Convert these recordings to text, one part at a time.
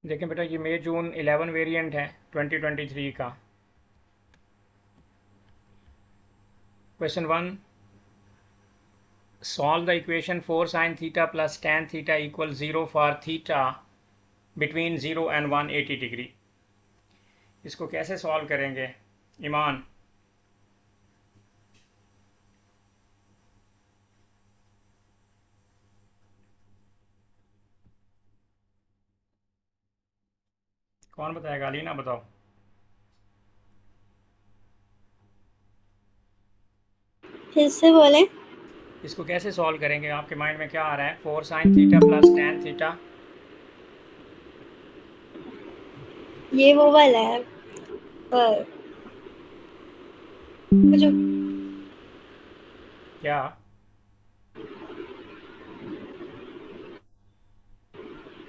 देखें बेटा, ये मई जून 11 वेरिएंट है 2023 का। Question 1, solve the equation 4 sin theta plus tan theta equal 0 for theta between 0 and 180 degree. इसको कैसे सॉल्व करेंगे ईमान? कौन बताएगा? अलीना बताओ। फिर से बोले। इसको कैसे सॉल्व करेंगे? आपके माइंड में क्या आ रहा है? 4 sin theta plus tan theta. ये वो वाला है पर मुझे क्या?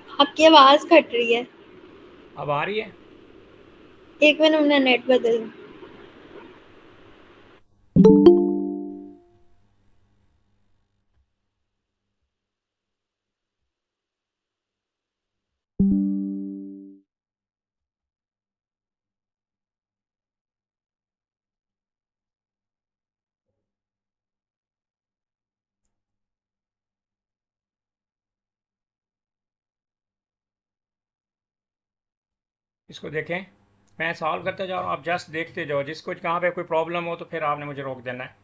आपकी आवाज कट रही है। अब आ रही है? एक मिनट, हमने नेट बदल। इसको देखें, मैं सॉल्व करते जाओ, आप जस्ट देखते जाओ। जिसको कहाँ पे कोई प्रॉब्लम हो तो फिर आपने मुझे रोक देना है।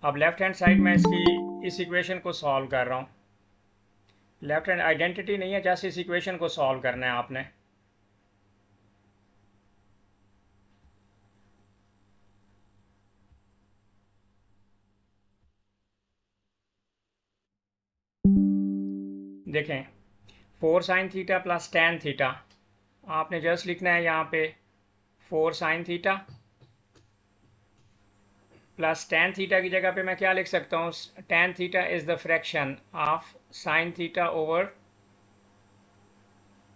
अब लेफ्ट हैंड साइड में इसकी इस इक्वेशन को सॉल्व कर रहा हूँ। लेफ्ट हैंड आइडेंटिटी नहीं है, जस्ट इस इक्वेशन को सॉल्व करना है आपने। देखें, 4 sin theta plus tan theta, आपने जस्ट लिखना है यहाँ पे 4 sin theta plus tan theta की जगह पे मैं क्या लिख सकता हूँ? tan theta is the fraction of sin theta over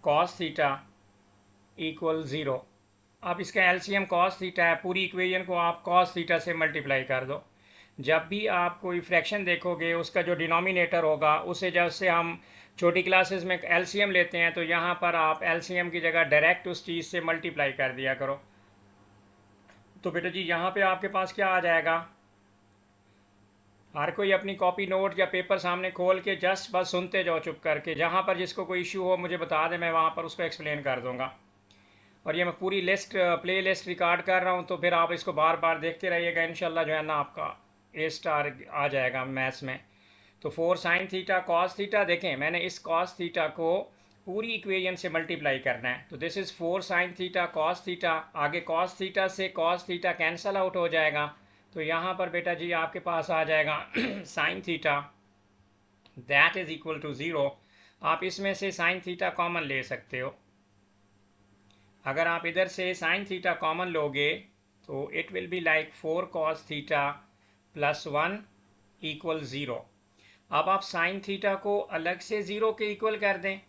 cos theta equal 0। अब इसका एलसीएम cos थीटा है, पूरी इक्वेशन को आप cos थीटा से मल्टीप्लाई कर दो। जब भी आप कोई फ्रैक्शन देखोगे, उसका जो डिनोमिनेटर होगा उसे जैसे हम छोटी क्लासेस में एलसीएम लेते हैं, तो यहाँ पर आप एलसीएम की जगह डायरेक्ट उस चीज़ से मल्टीप्लाई कर दिया करो। तो बेटा जी, यहाँ पे आपके पास क्या आ जाएगा? हर कोई अपनी कॉपी नोट या पेपर सामने खोल के जस्ट बस सुनते जाओ चुप करके। जहाँ पर जिसको कोई इशू हो मुझे बता दे, मैं वहाँ पर उसको एक्सप्लेन कर दूंगा। और ये मैं पूरी लिस्ट प्ले लिस्ट रिकॉर्ड कर रहा हूँ, तो फिर आप इसको बार बार देखते रहिएगा। इंशाल्लाह जो है ना, आपका ए स्टार आ जाएगा मैथ्स में। तो 4 sin थीटा कॉस थीटा, देखें मैंने इस कॉस थीटा को पूरी इक्वेशन से मल्टीप्लाई करना है। तो this is 4 sin theta cos theta. आगे कॉस थीटा से कॉस थीटा कैंसल आउट हो जाएगा, तो यहाँ पर बेटा जी आपके पास आ जाएगा sine theta that is equal to 0। आप इसमें से साइन थीटा कॉमन ले सकते हो। अगर आप इधर से साइन थीटा कॉमन लोगे तो it will be like 4 cos theta plus 1 equal 0। अब आप साइन थीटा को अलग से 0 के इक्वल कर दें,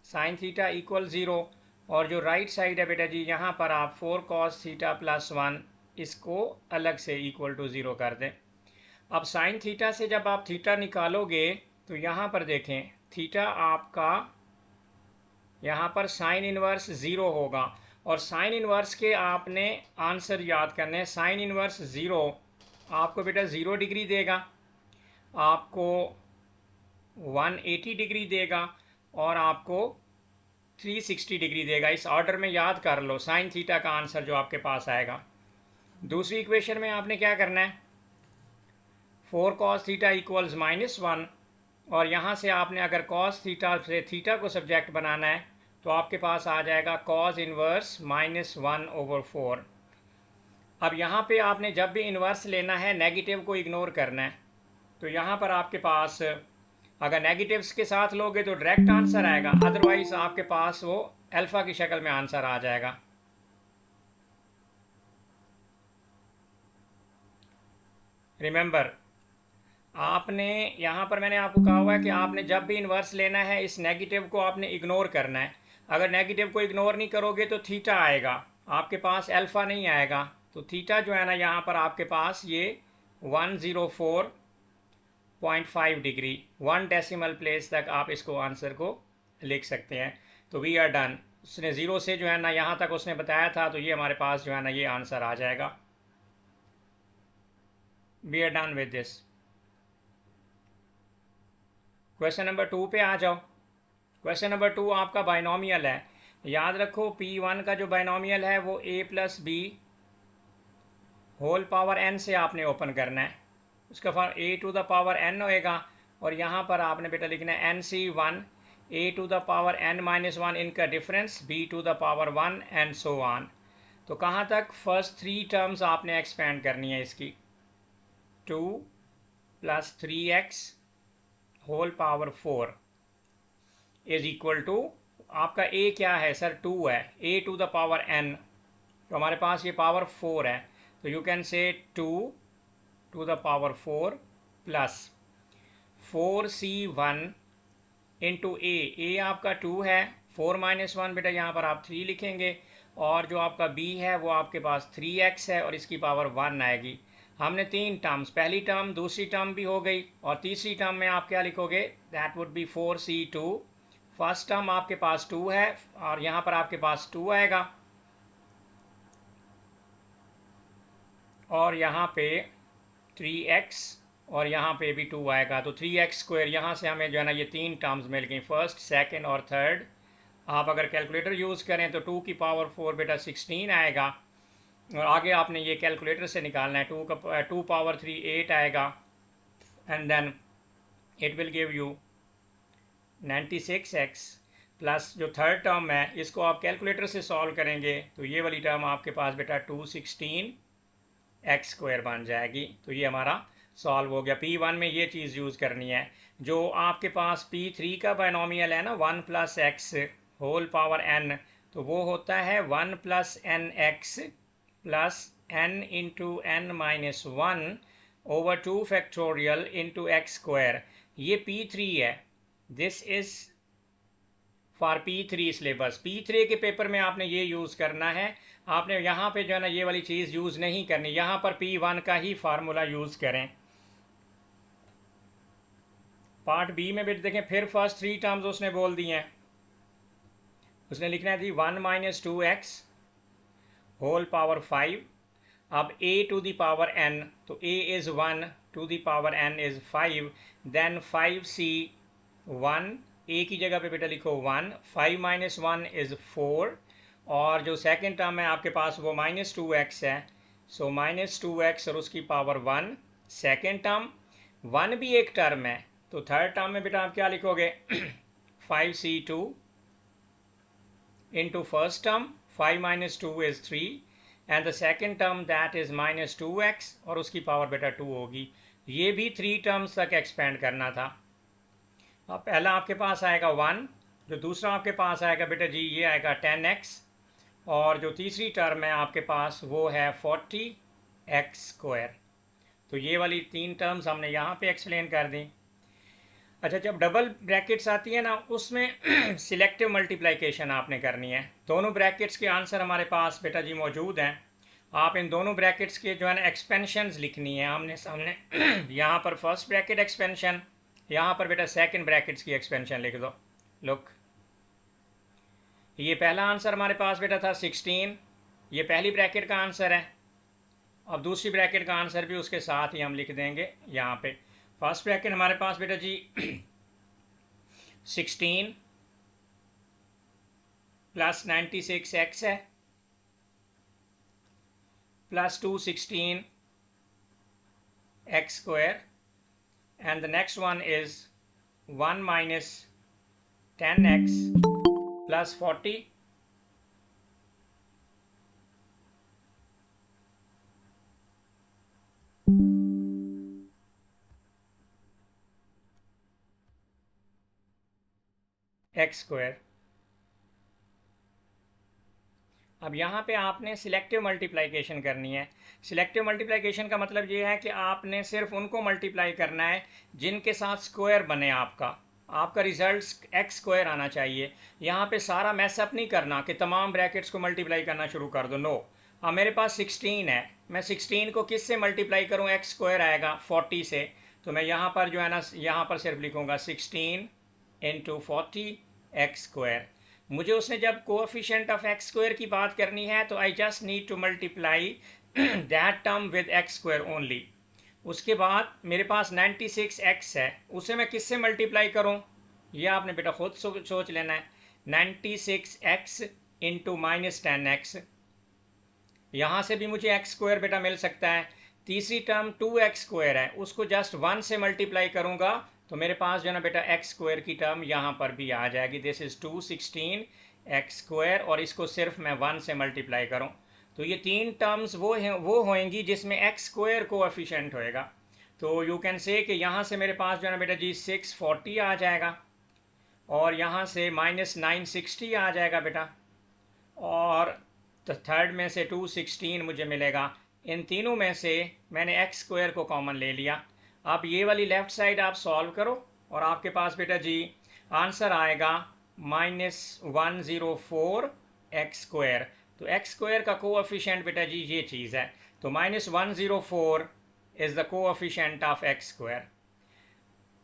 साइन थीटा इक्वल 0। और जो राइट साइड है बेटा जी, यहाँ पर आप 4 cos थीटा प्लस 1 इसको अलग से इक्वल टू 0 कर दें। अब साइन थीटा से जब आप थीटा निकालोगे तो यहाँ पर देखें, थीटा आपका यहाँ पर साइन इनवर्स 0 होगा। और साइन इनवर्स के आपने आंसर याद करने हैं। साइन इनवर्स 0 आपको बेटा 0 डिग्री देगा, आपको 180 डिग्री देगा, और आपको 360 डिग्री देगा। इस ऑर्डर में याद कर लो साइन थीटा का आंसर जो आपके पास आएगा। दूसरी इक्वेशन में आपने क्या करना है? 4 cos थीटा इक्वल्स -1। और यहाँ से आपने अगर cos थीटा से थीटा को सब्जेक्ट बनाना है तो आपके पास आ जाएगा cos इनवर्स -1/4। अब यहाँ पे आपने जब भी इन्वर्स लेना है नेगेटिव को इग्नोर करना है। तो यहाँ पर आपके पास अगर नेगेटिव्स के साथ लोगे तो डायरेक्ट आंसर आएगा, अदरवाइज आपके पास वो अल्फ़ा की शक्ल में आंसर आ जाएगा। रिमेंबर, आपने यहाँ पर मैंने आपको कहा हुआ है कि आपने जब भी इन्वर्स लेना है इस नेगेटिव को आपने इग्नोर करना है। अगर नेगेटिव को इग्नोर नहीं करोगे तो थीटा आएगा, आपके पास अल्फ़ा नहीं आएगा। तो थीटा जो है ना, यहाँ पर आपके पास ये 104.5 डिग्री, 1 डेसिमल प्लेस तक आप इसको आंसर को लिख सकते हैं। तो वी आर डन। उसने 0 से जो है ना यहाँ तक उसने बताया था, तो ये हमारे पास जो है ना ये आंसर आ जाएगा। We are done with this. Question number 2 पे आ जाओ। क्वेश्चन नंबर 2 आपका बाइनोमियल है। याद रखो P1 का जो बाइनोमियल है वो a plus b whole power n से आपने ओपन करना है। उसका form a to the power n होएगा, और यहाँ पर आपने बेटा लिखना है NC1 a to the power n minus 1 इनका difference b to the power 1 and so on. तो कहाँ तक? फर्स्ट 3 टर्म्स आपने एक्सपेंड करनी है इसकी। 2 plus 3x whole power 4 is equal to, आपका a क्या है सर? 2 है, a to the power n, तो हमारे पास ये पावर 4 है, तो you can say 2 to the power 4 plus 4c1 into a आपका 2 है, 4 माइनस 1 बेटा यहाँ पर आप 3 लिखेंगे, और जो आपका b है वो आपके पास 3x है और इसकी पावर 1 आएगी। हमने 3 टर्म्स, पहली टर्म दूसरी टर्म भी हो गई, और तीसरी टर्म में आप क्या लिखोगे? That would be 4c2। First term आपके पास 2 है और यहाँ पर आपके पास 2 आएगा, और यहाँ पे 3x और यहाँ पे भी 2 आएगा, तो 3x स्क्वायर। यहाँ से हमें जो है ना ये 3 टर्म्स मिल गई, फर्स्ट सेकंड और थर्ड। आप अगर कैलकुलेटर यूज़ करें तो 2 की पावर 4 बेटा 16 आएगा, और आगे आपने ये कैलकुलेटर से निकालना है। 2 पावर 3 8 आएगा, and then it will give you 96x plus जो थर्ड टर्म है इसको आप कैलकुलेटर से सॉल्व करेंगे तो ये वाली टर्म आपके पास बेटा 216x स्क्वायर बन जाएगी। तो ये हमारा सॉल्व हो गया। P1 में ये चीज़ यूज़ करनी है। जो आपके पास P3 का बाइनोमियल है ना 1 plus x whole power n, तो वो होता है 1 plus n x plus n into n minus 1 over 2 factorial into x square. ये P3 है, this is for P3 syllabus. P3 के पेपर में आपने ये यूज़ करना है। आपने यहाँ पे जो है ना ये वाली चीज़ यूज़ नहीं करनी, यहाँ पर P1 का ही फार्मूला यूज़ करें। पार्ट बी में भी देखें, फिर फर्स्ट 3 टर्म्स उसने बोल दिए हैं। उसने लिखना थी 1 माइनस 2x होल पावर 5। अब a to the power n, तो a is 1 to the power n is 5, then 5c1, a की जगह पे बेटा लिखो 1, 5 माइनस 1 इज़ 4, और जो सेकंड टर्म है आपके पास वो माइनस 2x है, सो माइनस 2x और उसकी पावर 1। सेकंड टर्म 1 भी एक टर्म है, तो थर्ड टर्म में बेटा आप क्या लिखोगे? 5c2 into first term 5 minus 2 is 3, and the second term that is minus 2x और उसकी पावर बेटा 2 होगी। ये भी 3 टर्म्स तक एक्सपेंड करना था। अब पहला आपके पास आएगा 1, जो दूसरा आपके पास आएगा बेटा जी ये आएगा 10x, और जो तीसरी टर्म है आपके पास वो है 40x स्क्वायर। तो ये वाली 3 टर्म्स हमने यहाँ पे एक्सप्लेन कर दी। अच्छा, जब डबल ब्रैकेट्स आती है ना उसमें सिलेक्टिव मल्टीप्लिकेशन आपने करनी है। दोनों ब्रैकेट्स के आंसर हमारे पास बेटा जी मौजूद हैं। आप इन दोनों ब्रैकेट्स के जो है ना एक्सपेंशंस लिखनी है आमने सामने। यहाँ पर फर्स्ट ब्रैकेट एक्सपेंशन, यहाँ पर बेटा सेकंड ब्रैकेट्स की एक्सपेंशन लिख दो। लुक, ये पहला आंसर हमारे पास बेटा था 16, ये पहली ब्रैकेट का आंसर है। अब दूसरी ब्रैकेट का आंसर भी उसके साथ ही हम लिख देंगे यहाँ पे। फर्स्ट ब्रैकेट हमारे पास बेटा जी 16 प्लस 96x है plus 216 x square, and the next one is 1 minus 10x plus 40 x square। अब यहाँ पे आपने सिलेक्टिव मल्टीप्लिकेशन करनी है। सिलेक्टिव मल्टीप्लिकेशन का मतलब ये है कि आपने सिर्फ उनको मल्टीप्लाई करना है जिनके साथ स्क्वायर बने। आपका रिजल्ट एक्स स्क्वायर आना चाहिए। यहाँ पे सारा मैसअप नहीं करना कि तमाम ब्रैकेट्स को मल्टीप्लाई करना शुरू कर दो। नो, अब मेरे पास 16 है, मैं 16 को किस से मल्टीप्लाई करूँ? एक्स स्क्वायर आएगा 40 से, तो मैं यहाँ पर जो है ना यहाँ पर सिर्फ लिखूँगा 16 इंटू 40 एक्स स्क्वायर। मुझे उसने जब कोएफिशिएंट ऑफ एक्स स्क्वायर की बात करनी है तो I just need to multiply that term with x square only. उसके बाद मेरे पास 96x है, उसे मैं किससे मल्टीप्लाई करूं, ये आपने बेटा खुद सोच लेना है। 96x इंटू -10x, यहाँ से भी मुझे एक्स स्क्वायर बेटा मिल सकता है। तीसरी टर्म 2x स्क्वायर है, उसको जस्ट 1 से मल्टीप्लाई करूँगा तो मेरे पास जो है ना बेटा एक्स स्क्वायर की टर्म यहाँ पर भी आ जाएगी। दिस इज़ 216x स्क्वायर, और इसको सिर्फ मैं 1 से मल्टीप्लाई करूँ तो ये तीन टर्म्स वो होंगी जिसमें एक्स स्क्वायर कोएफिशिएंट होएगा। तो यू कैन से कि यहाँ से मेरे पास जो है ना बेटा जी 640 आ जाएगा, और यहाँ से -960 आ जाएगा बेटा, और तो थर्ड में से 216 मुझे मिलेगा। इन तीनों में से मैंने एक्स स्क्वायर को कॉमन ले लिया। अब ये वाली लेफ़्ट साइड आप सॉल्व करो और आपके पास बेटा जी आंसर आएगा -104 एक्स स्क्वायर। तो एक्स स्क्वायर का कोएफिशिएंट बेटा जी ये चीज़ है, तो -104 is the coefficient of x square.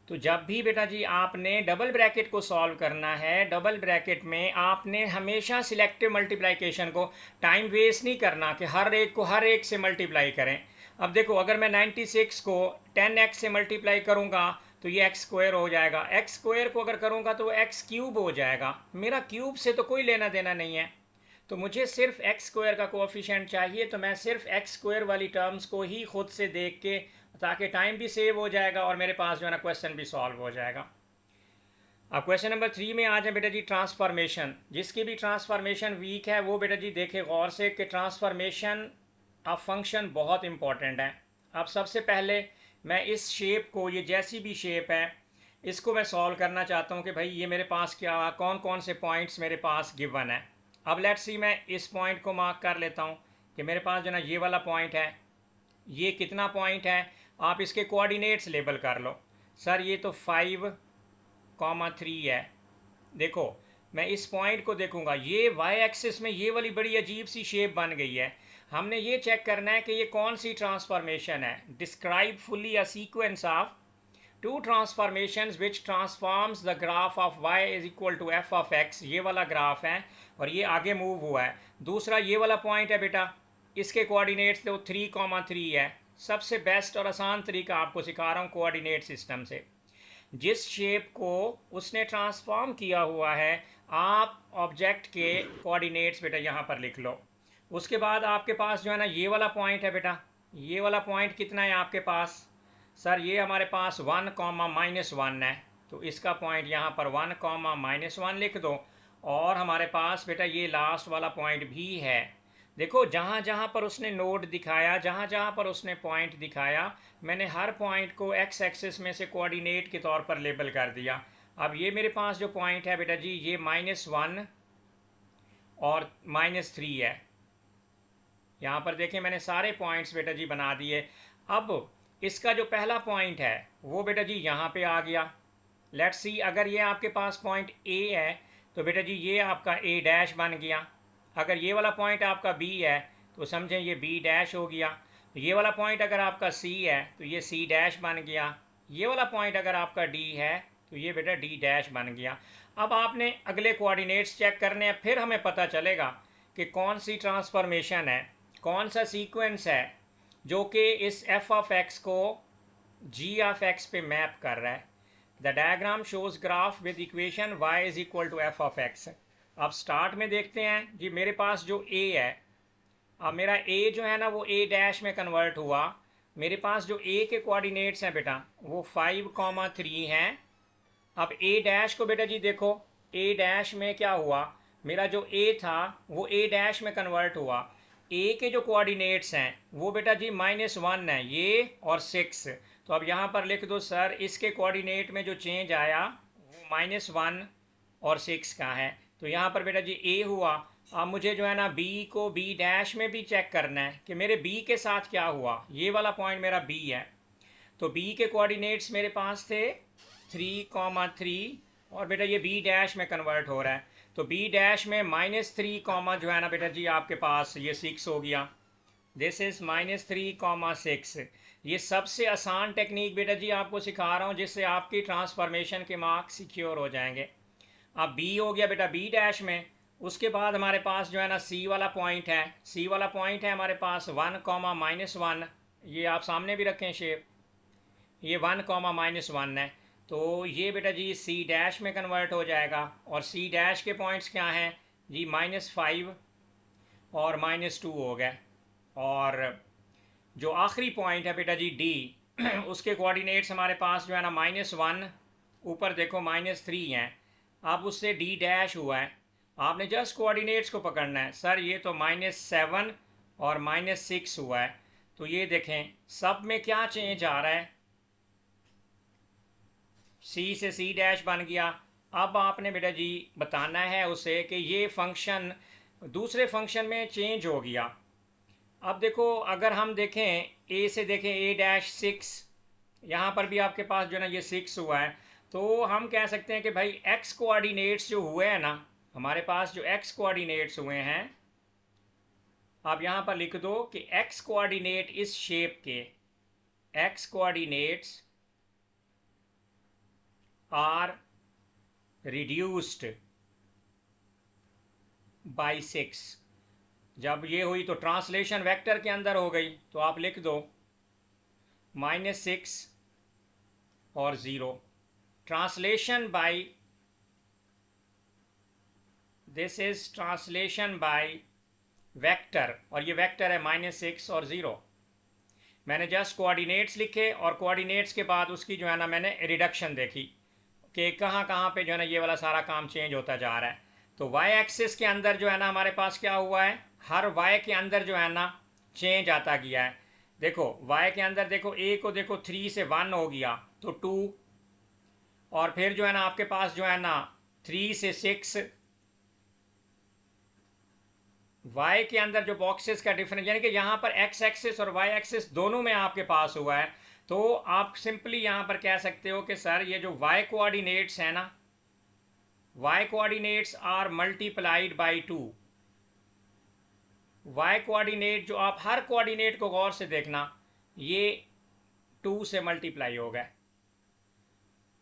तो जब भी बेटा जी आपने डबल ब्रैकेट को सॉल्व करना है, डबल ब्रैकेट में आपने हमेशा सिलेक्टिव मल्टीप्लिकेशन को टाइम वेस्ट नहीं करना कि हर एक को हर एक से मल्टीप्लाई करें। अब देखो, अगर मैं 96 को 10x से मल्टीप्लाई करूंगा तो ये एक्स स्क्वायर हो जाएगा, एक्स स्क्वायर को अगर करूंगा तो एक्स क्यूब हो जाएगा। मेरा क्यूब से तो कोई लेना देना नहीं है, तो मुझे सिर्फ एक्स स्क्वायर का कोएफिशिएंट चाहिए, तो मैं सिर्फ एक्स स्क्वायर वाली टर्म्स को ही खुद से देख के, ताकि टाइम भी सेव हो जाएगा और मेरे पास जो है ना क्वेश्चन भी सॉल्व हो जाएगा। अब क्वेश्चन नंबर 3 में आ जाए बेटा जी ट्रांसफॉर्मेशन। जिसकी भी ट्रांसफॉर्मेशन वीक है वो बेटा जी देखे गौर से कि ट्रांसफॉर्मेशन ऑफ फंक्शन बहुत इंपॉर्टेंट है। अब सबसे पहले मैं इस शेप को, ये जैसी भी शेप है, इसको मैं सॉल्व करना चाहता हूँ कि भाई ये मेरे पास क्या, कौन कौन से पॉइंट्स मेरे पास गिवन है। अब लेट्स सी, मैं इस पॉइंट को मार्क कर लेता हूँ कि मेरे पास जो ना ये वाला पॉइंट है, ये कितना पॉइंट है, आप इसके कोऑर्डिनेट्स लेबल कर लो। सर ये तो 5,3 है। देखो, मैं इस पॉइंट को देखूंगा, ये वाई एक्सिस में ये वाली बड़ी अजीब सी शेप बन गई है। हमने ये चेक करना है कि ये कौन सी ट्रांसफॉर्मेशन है। Describe fully a sequence of two transformations which transforms the graph of y is equal to f of x। ये वाला ग्राफ है और ये आगे मूव हुआ है। दूसरा ये वाला पॉइंट है बेटा, इसके कोऑर्डिनेट्स तो 3,3 है। सबसे बेस्ट और आसान तरीका आपको सिखा रहा हूँ कोऑर्डिनेट सिस्टम से। जिस शेप को उसने ट्रांसफॉर्म किया हुआ है, आप ऑब्जेक्ट के कोऑर्डिनेट्स बेटा यहाँ पर लिख लो। उसके बाद आपके पास जो है ना ये वाला पॉइंट है बेटा, ये वाला पॉइंट कितना है आपके पास। सर ये हमारे पास 1,-1 है, तो इसका पॉइंट यहाँ पर 1,-1 लिख दो। और हमारे पास बेटा ये लास्ट वाला पॉइंट भी है। देखो, जहाँ जहाँ पर उसने नोड दिखाया, जहाँ जहाँ पर उसने पॉइंट दिखाया, मैंने हर पॉइंट को एक्स एक्सिस में से कोऑर्डिनेट के तौर पर लेबल कर दिया। अब ये मेरे पास जो पॉइंट है बेटा जी, ये -1 और -3 है। यहाँ पर देखें, मैंने सारे पॉइंट्स बेटा जी बना दिए। अब इसका जो पहला पॉइंट है वो बेटा जी यहाँ पे आ गया। लेट्स सी, अगर ये आपके पास पॉइंट ए है तो बेटा जी ये आपका ए डैश बन गया। अगर ये वाला पॉइंट आपका बी है तो समझें ये बी डैश हो गया। ये वाला पॉइंट अगर आपका सी है तो ये सी डैश बन गया। ये वाला पॉइंट अगर आपका डी है तो ये बेटा डी डैश बन गया। अब आपने अगले कोऑर्डिनेट्स चेक करने हैं, फिर हमें पता चलेगा कि कौन सी ट्रांसफॉर्मेशन है, कौन सा सीक्वेंस है जो कि इस एफ ऑफ एक्स को जी ऑफ एक्स पे मैप कर रहा है। The diagram shows graph with equation y is equal to f of x. अब स्टार्ट में देखते हैं जी, मेरे पास जो a है, अब मेरा a जो है ना वो a डैश में कन्वर्ट हुआ। मेरे पास जो a के कोऑर्डिनेट्स हैं बेटा वो 5,3 हैं। अब a डैश को बेटा जी देखो, a डैश में क्या हुआ, मेरा जो a था वो a डैश में कन्वर्ट हुआ। a के जो कोऑर्डिनेट्स हैं वो बेटा जी -1 है, ये और 6। तो अब यहाँ पर लिख दो सर, इसके कोऑर्डिनेट में जो चेंज आया वो -1 और 6 का है। तो यहाँ पर बेटा जी a हुआ। अब मुझे जो है ना b को b डैश में भी चेक करना है कि मेरे b के साथ क्या हुआ। ये वाला पॉइंट मेरा b है, तो b के कोऑर्डिनेट्स मेरे पास थे 3,3 और बेटा ये b डैश में कन्वर्ट हो रहा है। तो b डैश में -3, जो है ना बेटा जी आपके पास ये 6 हो गया। This is -3,6। ये सबसे आसान टेक्निक बेटा जी आपको सिखा रहा हूँ जिससे आपकी ट्रांसफॉर्मेशन के मार्क्स सिक्योर हो जाएंगे। अब बी हो गया बेटा बी डैश में, उसके बाद हमारे पास जो है ना सी वाला पॉइंट है, सी वाला पॉइंट है हमारे पास 1, -1, ये आप सामने भी रखें शेप, ये 1, -1 है, तो ये बेटा जी सी डैश में कन्वर्ट हो जाएगा। और सी डैश के पॉइंट्स क्या हैं जी, -5 और -2 हो गए। और जो आखिरी पॉइंट है बेटा जी डी, उसके कोऑर्डिनेट्स हमारे पास जो है ना -1, ऊपर देखो -3 हैं। अब उससे डी डैश हुआ है, आपने जस्ट कोऑर्डिनेट्स को पकड़ना है। सर ये तो -7 और -6 हुआ है, तो ये देखें सब में क्या चेंज आ रहा है, सी से सी डैश बन गया। अब आपने बेटा जी बताना है उसे कि ये फंक्शन दूसरे फंक्शन में चेंज हो गया। अब देखो अगर हम देखें ए से देखें ए डैश 6, यहाँ पर भी आपके पास जो है ना ये 6 हुआ है, तो हम कह सकते हैं कि भाई एक्स कोऑर्डिनेट्स जो हुए हैं ना, हमारे पास जो एक्स कोऑर्डिनेट्स हुए हैं, आप यहाँ पर लिख दो कि एक्स कोऑर्डिनेट इस शेप के, x coordinates are reduced by 6। जब ये हुई तो ट्रांसलेशन वेक्टर के अंदर हो गई, तो आप लिख दो -6 और 0, translation by, this is translation by vector, और ये वेक्टर है -6 और 0। मैंने जस्ट कोऑर्डिनेट्स लिखे और कोऑर्डिनेट्स के बाद उसकी जो है ना मैंने रिडक्शन देखी कि कहाँ कहाँ पे जो है ना ये वाला सारा काम चेंज होता जा रहा है। तो वाई एक्सिस के अंदर जो है ना हमारे पास क्या हुआ है, हर वाई के अंदर जो है ना चेंज आता गया है। देखो वाई के अंदर देखो ए को देखो 3 से 1 हो गया तो 2, और फिर जो है ना आपके पास जो है ना 3 से 6, वाई के अंदर जो बॉक्सेस का डिफरेंस, यानी कि यहाँ पर एक्स एक्सिस और वाई एक्सिस दोनों में आपके पास हुआ है, तो आप सिंपली यहाँ पर कह सकते हो कि सर ये जो वाई कोऑर्डिनेट्स है ना, y coordinates are multiplied by 2। Y coordinate जो आप हर कोऑर्डिनेट को गौर से देखना, ये 2 से मल्टीप्लाई हो गए,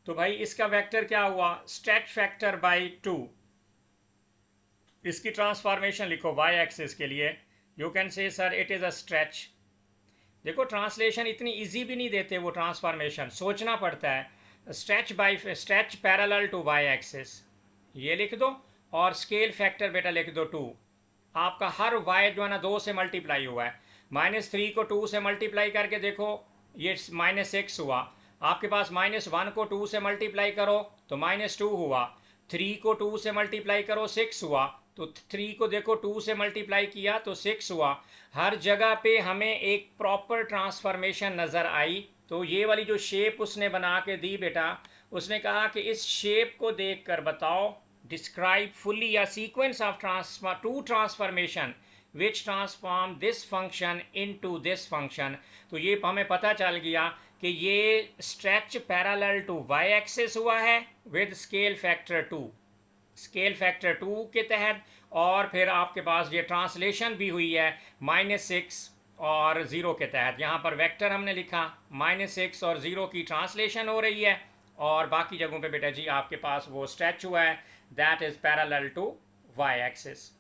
तो भाई इसका वेक्टर क्या हुआ, स्ट्रेच फैक्टर बाई 2। इसकी ट्रांसफॉर्मेशन लिखो वाई एक्सिस के लिए, you can say sir it is a stretch. देखो ट्रांसलेशन इतनी इजी भी नहीं देते वो, ट्रांसफॉर्मेशन सोचना पड़ता है। Stretch by, stretch parallel to y axis, ये लिख दो, और स्केल फैक्टर बेटा लिख दो 2। आपका हर वाई जो है ना 2 से मल्टीप्लाई हुआ है, -3 को 2 से मल्टीप्लाई करके देखो ये -6 हुआ, आपके पास -1 को 2 से मल्टीप्लाई करो तो -2 हुआ, 3 को 2 से मल्टीप्लाई करो 6 हुआ, तो 3 को देखो 2 से मल्टीप्लाई किया तो 6 हुआ। हर जगह पे हमें एक प्रॉपर ट्रांसफॉर्मेशन नज़र आई। तो ये वाली जो शेप उसने बना के दी बेटा, उसने कहा कि इस शेप को देख कर बताओ, डिस्क्राइब फुल्ली या sequence of two transformation which transform this function into this function. तो ये हमें पता चल गया कि ये stretch parallel to y axis हुआ है with scale factor 2, scale factor 2 के तहत, और फिर आपके पास ये ट्रांसलेशन भी हुई है -6 और 0 के तहत। यहाँ पर वेक्टर हमने लिखा, -6 और 0 की ट्रांसलेशन हो रही है, और बाकी जगहों पे बेटा जी आपके पास वो स्ट्रेच हुआ है, that is parallel to y axis.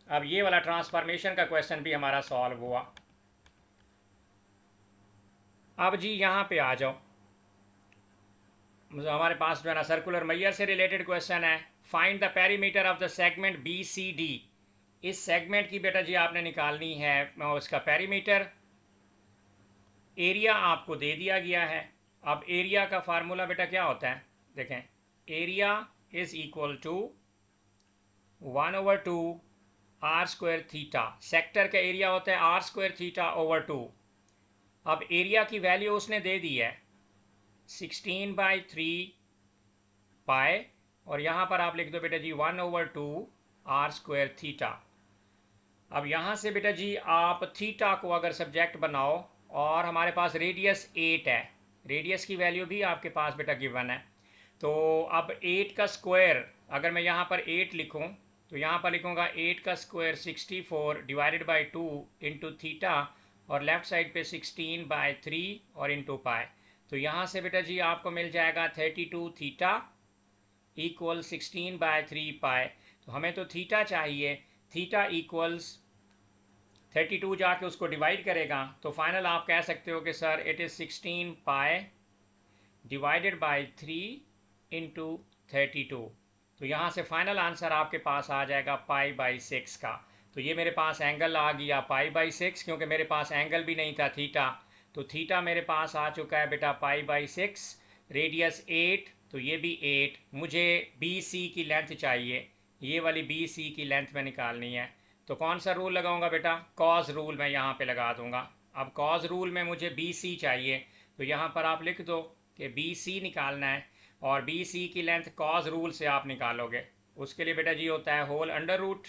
अब ये वाला ट्रांसफॉर्मेशन का क्वेश्चन भी हमारा सॉल्व हुआ। अब जी यहाँ पे आ जाओ, हमारे पास जो है ना सर्कुलर मैयर से रिलेटेड क्वेश्चन है। Find the perimeter of the segment B C D. इस सेगमेंट की बेटा जी आपने निकालनी है उसका पेरीमीटर। एरिया आपको दे दिया गया है। अब एरिया का फार्मूला बेटा क्या होता है, देखें, area is equal to 1/2 r² theta. Sector का एरिया होता है r² थीटा ओवर 2। अब एरिया की वैल्यू उसने दे दी है 16/3 पाई, और यहाँ पर आप लिख दो बेटा जी 1/2 r² थीटा। अब यहाँ से बेटा जी आप थीटा को अगर सब्जेक्ट बनाओ, और हमारे पास रेडियस 8 है, रेडियस की वैल्यू भी आपके पास बेटा गिवन है, तो अब 8 का स्क्वायर, अगर मैं यहाँ पर 8 लिखूँ तो यहाँ पर लिखूँगा 8 का square 64 divided by 2 into theta, और लेफ्ट साइड पे 16/3 और इंटू पाई। तो यहाँ से बेटा जी आपको मिल जाएगा 32 थीटा इक्वल 16/3 पाई। तो हमें तो थीटा चाहिए, थीटा इक्वल्स 32 जाके उसको डिवाइड करेगा, तो फाइनल आप कह सकते हो कि sir it is 16 pi divided by 3 into 32। तो यहाँ से फाइनल आंसर आपके पास आ जाएगा पाई/6 का। तो ये मेरे पास एंगल आ गया पाई/6, क्योंकि मेरे पास एंगल भी नहीं था थीटा। तो थीटा मेरे पास आ चुका है बेटा पाई/6, रेडियस 8, तो ये भी 8। मुझे बी सी की लेंथ चाहिए, ये वाली बी सी की लेंथ में निकालनी है। तो कौन सा रूल लगाऊंगा बेटा? कॉज रूल मैं यहाँ पे लगा दूंगा। अब कॉज रूल में मुझे बी सी चाहिए, तो यहाँ पर आप लिख दो कि बी सी निकालना है, और बी सी की लेंथ कॉज रूल से आप निकालोगे। उसके लिए बेटा जी होता है whole under root.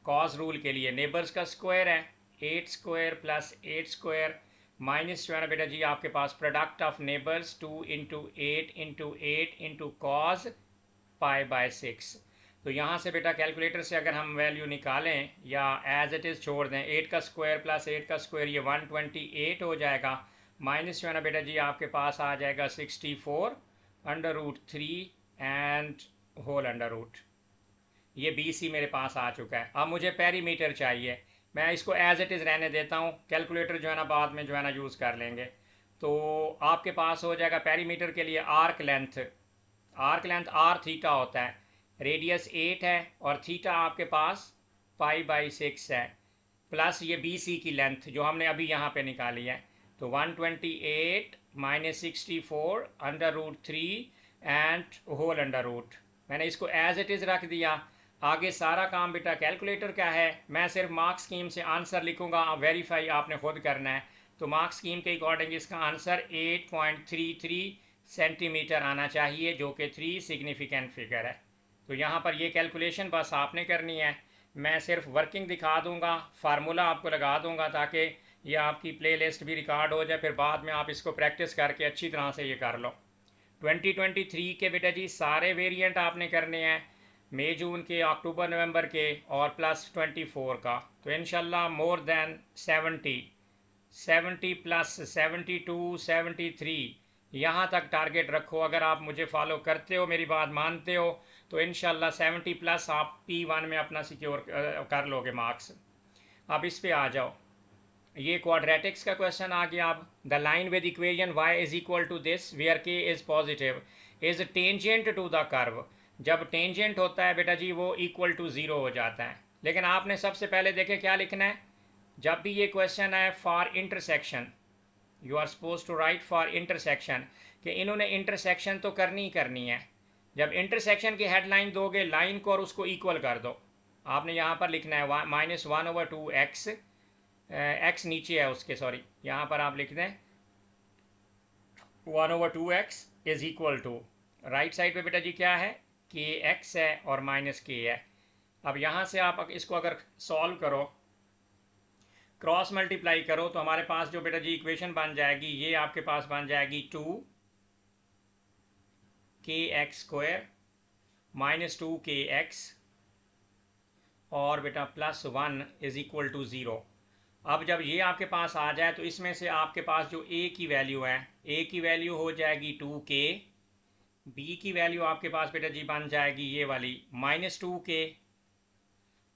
Cos rule के लिए नेबर्स का स्क्वायर है, 8 स्क्वायर प्लस 8 स्क्वायर माइनस जो है ना बेटा जी आपके पास product of neighbours 2 into 8 into 8 into cos पाई/6। तो यहाँ से बेटा कैलकुलेटर से अगर हम वैल्यू निकालें या एज इट इज़ छोड़ दें, 8 का स्क्वायर प्लस 8 का स्क्वायर ये 128 हो जाएगा, माइनस जो है ना बेटा जी आपके पास आ जाएगा 64 under root 3 and whole under root. ये बी सी मेरे पास आ चुका है। अब मुझे पेरीमीटर चाहिए, मैं इसको एज इट इज़ रहने देता हूँ, कैलकुलेटर जो है ना बाद में जो है ना यूज़ कर लेंगे। तो आपके पास हो जाएगा पेरीमीटर के लिए arc length, arc length r theta होता है, रेडियस 8 है और थीटा आपके पास पाई/6 है, प्लस ये बी सी की लेंथ जो हमने अभी यहाँ पे निकाली है। तो 128 minus 64 under root 3 and whole under root. मैंने इसको एज इट इज़ रख दिया। आगे सारा काम बेटा कैलकुलेटर का है, मैं सिर्फ मार्क्स स्कीम से आंसर लिखूंगा, वेरीफाई आपने खुद करना है। तो मार्क्स स्कीम के अकॉर्डिंग इसका आंसर 8.33 सेंटीमीटर आना चाहिए, जो कि 3 सिग्निफिकेंट फिगर है। तो यहाँ पर ये कैलकुलेशन बस आपने करनी है, मैं सिर्फ वर्किंग दिखा दूंगा, फार्मूला आपको लगा दूंगा ताकि ये आपकी प्लेलिस्ट भी रिकॉर्ड हो जाए, फिर बाद में आप इसको प्रैक्टिस करके अच्छी तरह से ये कर लो। 2023 के बेटा जी सारे वेरिएंट आपने करने हैं, मई जून के, अक्टूबर नवंबर के और प्लस 24 का। तो इंशाल्लाह मोर देन 70 प्लस 72 73 यहाँ तक टारगेट रखो। अगर आप मुझे फॉलो करते हो, मेरी बात मानते हो, तो इंशाल्लाह 70 प्लस आप P1 में अपना सिक्योर कर लोगे मार्क्स। अब इस पे आ जाओ, ये क्वाड्रेटिक्स का क्वेश्चन आ गया। अब the line with equation y is equal to this where k is positive is tangent to the curve. जब टेंजेंट होता है बेटा जी वो इक्वल टू 0 हो जाता है। लेकिन आपने सबसे पहले देखे क्या लिखना है, जब भी ये क्वेश्चन है for intersection, you are suppose to write for intersection, कि इन्होंने इंटरसेक्शन तो करनी ही करनी है। जब इंटरसेक्शन की हेडलाइन दोगे लाइन को और उसको इक्वल कर दो, आपने यहाँ पर लिखना है -1/2x, x नीचे है उसके, सॉरी, यहाँ पर आप लिख दें 1/2x is equal to, right side पे बेटा जी क्या है, kx है और -k है। अब यहाँ से आप इसको अगर सॉल्व करो, क्रॉस मल्टीप्लाई करो, तो हमारे पास जो बेटा जी इक्वेशन बन जाएगी, ये आपके पास बन जाएगी 2kx² -2kx और बेटा +1 इज इक्वल टू 0। अब जब ये आपके पास आ जाए तो इसमें से आपके पास जो a की वैल्यू है, a की वैल्यू हो जाएगी 2k, b की वैल्यू आपके पास बेटा जी बन जाएगी ये वाली -2k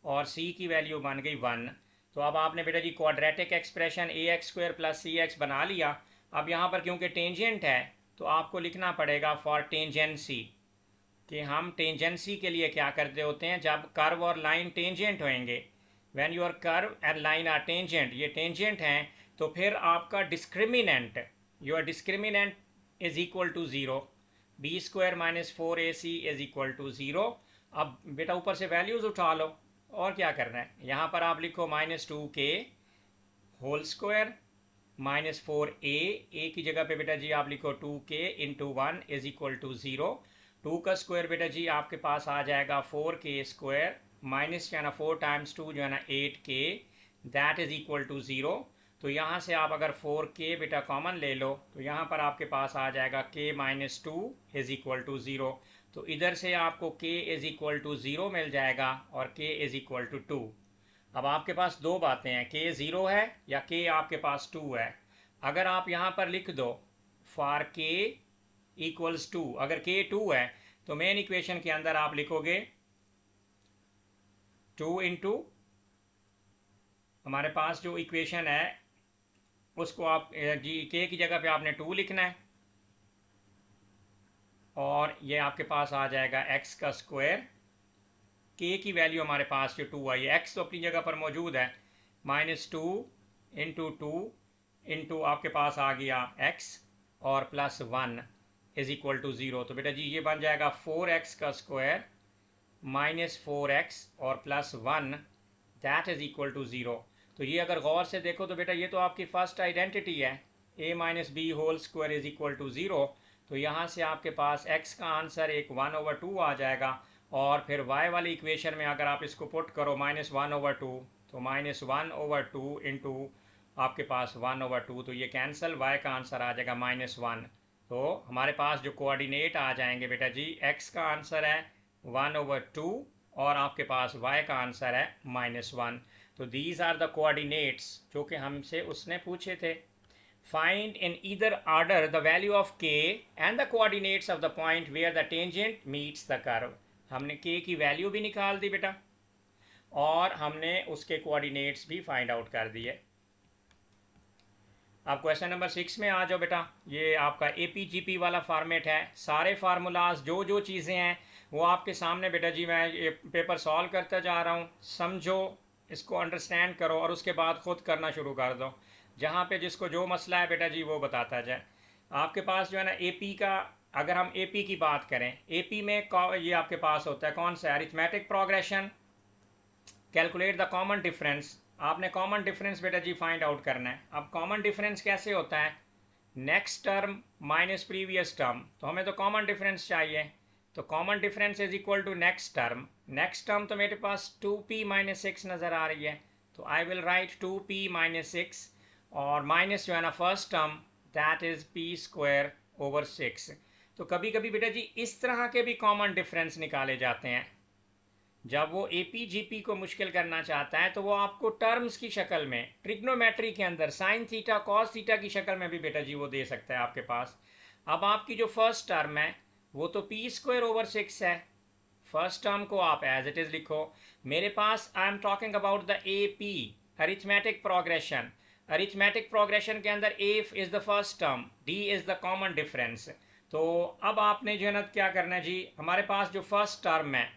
और c की वैल्यू बन गई 1। तो अब आपने बेटा जी क्वाड्रेटिक एक्सप्रेशन ax² + cx बना लिया। अब यहाँ पर क्योंकि टेंजेंट है तो आपको लिखना पड़ेगा फॉर टेंजेंसी, कि हम टेंजेंसी के लिए क्या करते होते हैं, जब कर्व और लाइन टेंजेंट होंगे, when your curve and line are tangent, ये टेंजेंट हैं, तो फिर आपका discriminant, your discriminant is equal to 0, b² - 4ac is equal to 0। अब बेटा ऊपर से वैल्यूज़ उठा लो, और क्या करना है, यहाँ पर आप लिखो -2k whole square -4a, a की जगह पे बेटा जी आप लिखो 2k into 1 is equal to 0। 2 का स्क्वायर बेटा जी आपके पास आ जाएगा 4k² माइनस जो है ना 4 × 2 जो है ना 8k, that is equal to 0। तो यहाँ से आप अगर 4k बेटा कॉमन ले लो तो यहाँ पर आपके पास आ जाएगा k - 2 इज इक्वल टू 0। तो इधर से आपको k इज इक्वल टू 0 मिल जाएगा और k इज इक्वल टू 2। अब आपके पास दो बातें हैं, k 0 है या k आपके पास 2 है। अगर आप यहाँ पर लिख दो फॉर k इक्वल्स 2, अगर k 2 है तो मेन इक्वेशन के अंदर आप लिखोगे 2 इंटू, हमारे पास जो इक्वेशन है उसको आप जी के की जगह पे आपने 2 लिखना है, और ये आपके पास आ जाएगा एक्स का स्क्वायर, के की वैल्यू हमारे पास जो 2 आई है, एक्स तो अपनी जगह पर मौजूद है, -2 इंटू 2 इंटू आपके पास आ गया एक्स और +1 इज इक्वल टू 0। तो बेटा जी ये बन जाएगा 4x का स्क्वायर -4x और +1 दैट इज इक्वल टू 0। तो ये अगर गौर से देखो तो बेटा ये तो आपकी फर्स्ट आइडेंटिटी है, a minus b whole square is equal to 0। तो यहाँ से आपके पास x का आंसर एक 1/2 आ जाएगा, और फिर y वाली इक्वेशन में अगर आप इसको पुट करो -1/2, तो -1/2 इंटू आपके पास 1/2, तो ये कैंसिल, y का आंसर आ जाएगा -1। तो हमारे पास जो कोऑर्डिनेट आ जाएंगे बेटा जी, x का आंसर है 1/2 और आपके पास y का आंसर है -1। तो दीज आर द कोऑर्डिनेट्स जो कि हमसे उसने पूछे थे। Find in either order the value of k and the coordinates of the point where the tangent meets the curve. हमने k की वैल्यू भी निकाल दी बेटा, और हमने उसके कोऑर्डिनेट्स भी फाइंड आउट कर दिए। अब क्वेश्चन नंबर 6 में आ जाओ बेटा। ये आपका APGP वाला फॉर्मेट है, सारे फार्मूलाज जो जो चीज़ें हैं वो आपके सामने बेटा जी, मैं ये पेपर सॉल्व करता जा रहा हूँ, समझो, इसको अंडरस्टैंड करो और उसके बाद खुद करना शुरू कर दो। जहाँ पे जिसको जो मसला है बेटा जी वो बताता जाए। आपके पास जो है ना AP का, अगर हम AP की बात करें, AP में ये आपके पास होता है कौन सा, arithmetic progression, calculate the common difference. आपने कॉमन डिफरेंस बेटा जी फाइंड आउट करना है। अब कॉमन डिफरेंस कैसे होता है, next term minus previous term, तो हमें तो कॉमन डिफरेंस चाहिए, तो common difference is equal to next term. Next term तो मेरे पास 2p - 6 नज़र आ रही है, तो आई विल राइट 2p - 6, और माइनस जो है ना first term that is p²/6। तो कभी कभी बेटा जी इस तरह के भी कॉमन डिफरेंस निकाले जाते हैं। जब वो APGP को मुश्किल करना चाहता है तो वो आपको टर्म्स की शक्ल में, ट्रिग्नोमेट्री के अंदर साइन थीटा कॉस थीटा की शक्ल में भी बेटा जी वो दे सकता है आपके पास। अब आपकी जो फर्स्ट टर्म है वो तो p²/6 है, फर्स्ट टर्म को आप एज इट इज लिखो। मेरे पास I am talking about the AP, arithmetic progression. Arithmetic progression के अंदर a is the first term, d is the common difference. तो अब आपने जो है ना क्या करना है जी, हमारे पास जो फर्स्ट टर्म है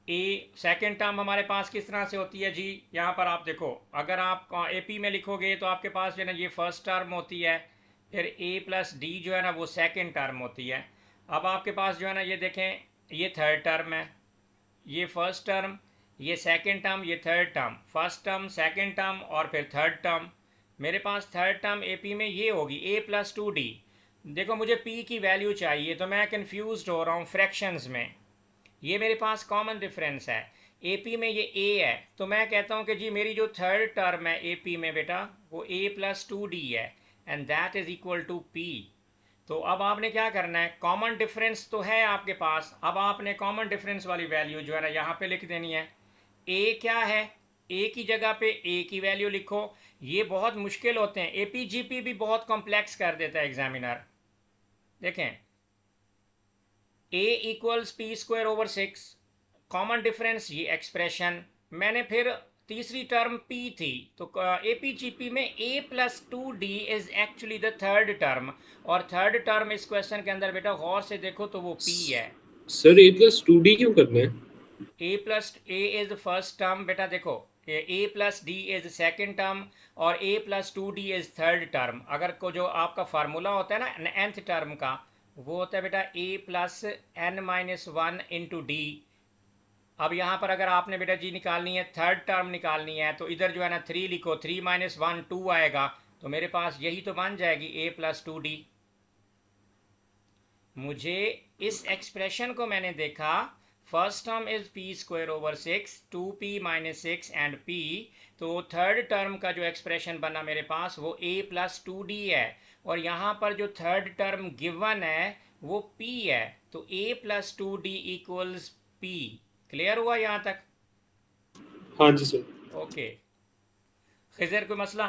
सेकेंड टर्म हमारे पास किस तरह से होती है जी, यहाँ पर आप देखो, अगर आप AP में लिखोगे तो आपके पास जो है ना ये फर्स्ट टर्म होती है, फिर a+d जो है ना वो सेकेंड टर्म होती है। अब आपके पास जो है ना ये देखें, ये थर्ड टर्म है, ये फर्स्ट टर्म, ये सेकेंड टर्म, ये third term, first term, second term और फिर थर्ड टर्म। मेरे पास थर्ड टर्म AP में ये होगी a+2d। देखो मुझे p की वैल्यू चाहिए तो मैं कंफ्यूज हो रहा हूँ फ्रैक्शंस में। ये मेरे पास कॉमन डिफरेंस है, AP में ये a है, तो मैं कहता हूँ कि जी मेरी जो थर्ड टर्म है AP में बेटा वो a+2d है, and that is equal to p। तो अब आपने क्या करना है, कॉमन डिफरेंस तो है आपके पास, अब आपने कॉमन डिफरेंस वाली वैल्यू जो है ना यहाँ पे लिख देनी है। a क्या है, a की जगह पे a की वैल्यू लिखो। ये बहुत मुश्किल होते हैं, APGP भी बहुत कॉम्प्लेक्स कर देता है एग्जामिनर। देखें, a equals p²/6, common difference ये एक्सप्रेशन, मैंने फिर तीसरी टर्म p थी, तो APGP में a+2d is actually the third term, और थर्ड टर्म इस क्वेश्चन के अंदर बेटा गौर से देखो तो वो p है। सर a+2d क्यों करना है? a is the first term बेटा, देखो a+d इज सेकेंड टर्म और a+2d इज थर्ड टर्म। अगर को जो आपका फार्मूला होता है ना nth टर्म का, वो होता है बेटा a+n-1 इंटू d। अब यहाँ पर अगर आपने बेटा जी निकालनी है, थर्ड टर्म निकालनी है, तो इधर जो है ना 3 लिखो, 3 - 1 2 आएगा, तो मेरे पास यही तो बन जाएगी a+2d। मुझे इस एक्सप्रेशन को मैंने देखा, first term is p²/6, 2p - 6 and p, तो थर्ड टर्म का जो एक्सप्रेशन बना मेरे पास वो a+2d है, और यहाँ पर जो थर्ड टर्म गिवन है वो p है, तो a+2d इक्वल्स p। क्लियर हुआ यहाँ तक? हाँ जी सर। ओके, खिजर कोई मसला?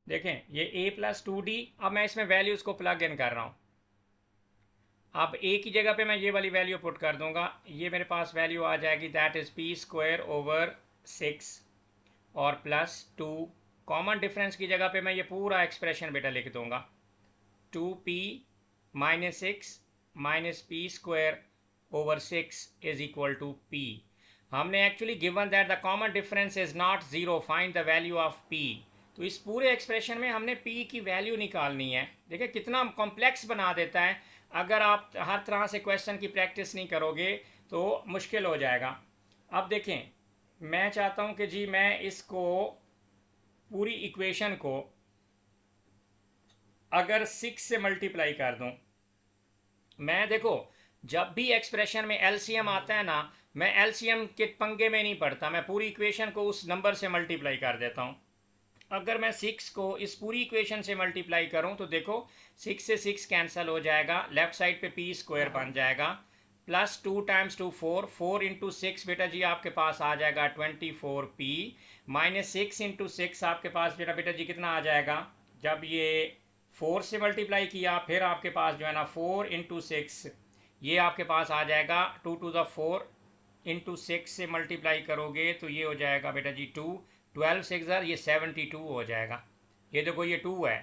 देखें ये a प्लस 2d, अब मैं इसमें वैल्यूज़ को प्लग इन कर रहा हूँ। अब a की जगह पे मैं ये वाली वैल्यू पुट कर दूंगा, ये मेरे पास वैल्यू आ जाएगी, that is P square over 6 और प्लस 2। कॉमन डिफरेंस की जगह पे मैं ये पूरा एक्सप्रेशन बेटा लिख दूंगा, 2p minus 6 minus p square over 6 is equal to p। हमने actually given that the common difference is not zero, find the value of p। तो इस पूरे एक्सप्रेशन में हमने p की वैल्यू निकालनी है। देखिए कितना कॉम्प्लेक्स बना देता है, अगर आप हर तरह से क्वेश्चन की प्रैक्टिस नहीं करोगे तो मुश्किल हो जाएगा। अब देखें, मैं चाहता हूं कि जी मैं इसको पूरी इक्वेशन को अगर 6 से मल्टीप्लाई कर दूं, मैं देखो जब भी एक्सप्रेशन में एलसीएम आता है ना, मैं एलसीएम के पंगे में नहीं पड़ता, मैं पूरी इक्वेशन को उस नंबर से मल्टीप्लाई कर देता हूं। अगर मैं 6 को इस पूरी इक्वेशन से मल्टीप्लाई करूं तो देखो 6 से 6 कैंसिल हो जाएगा, लेफ्ट साइड पे पी स्क्वायर बन जाएगा, प्लस 2 टाइम्स 2 4, 4 इंटू 6 बेटा जी आपके पास आ जाएगा 24p, माइनस 6 इंटू 6 आपके पास बेटा जी कितना आ जाएगा, जब ये 4 से मल्टीप्लाई किया फिर आपके पास जो है ना 4 इंटू 6, ये आपके पास आ जाएगा 2 टू द 4 इंटू 6 से मल्टीप्लाई करोगे तो ये हो जाएगा बेटा जी 2, 12 6 ये 72 हो जाएगा। ये देखो ये 2 है,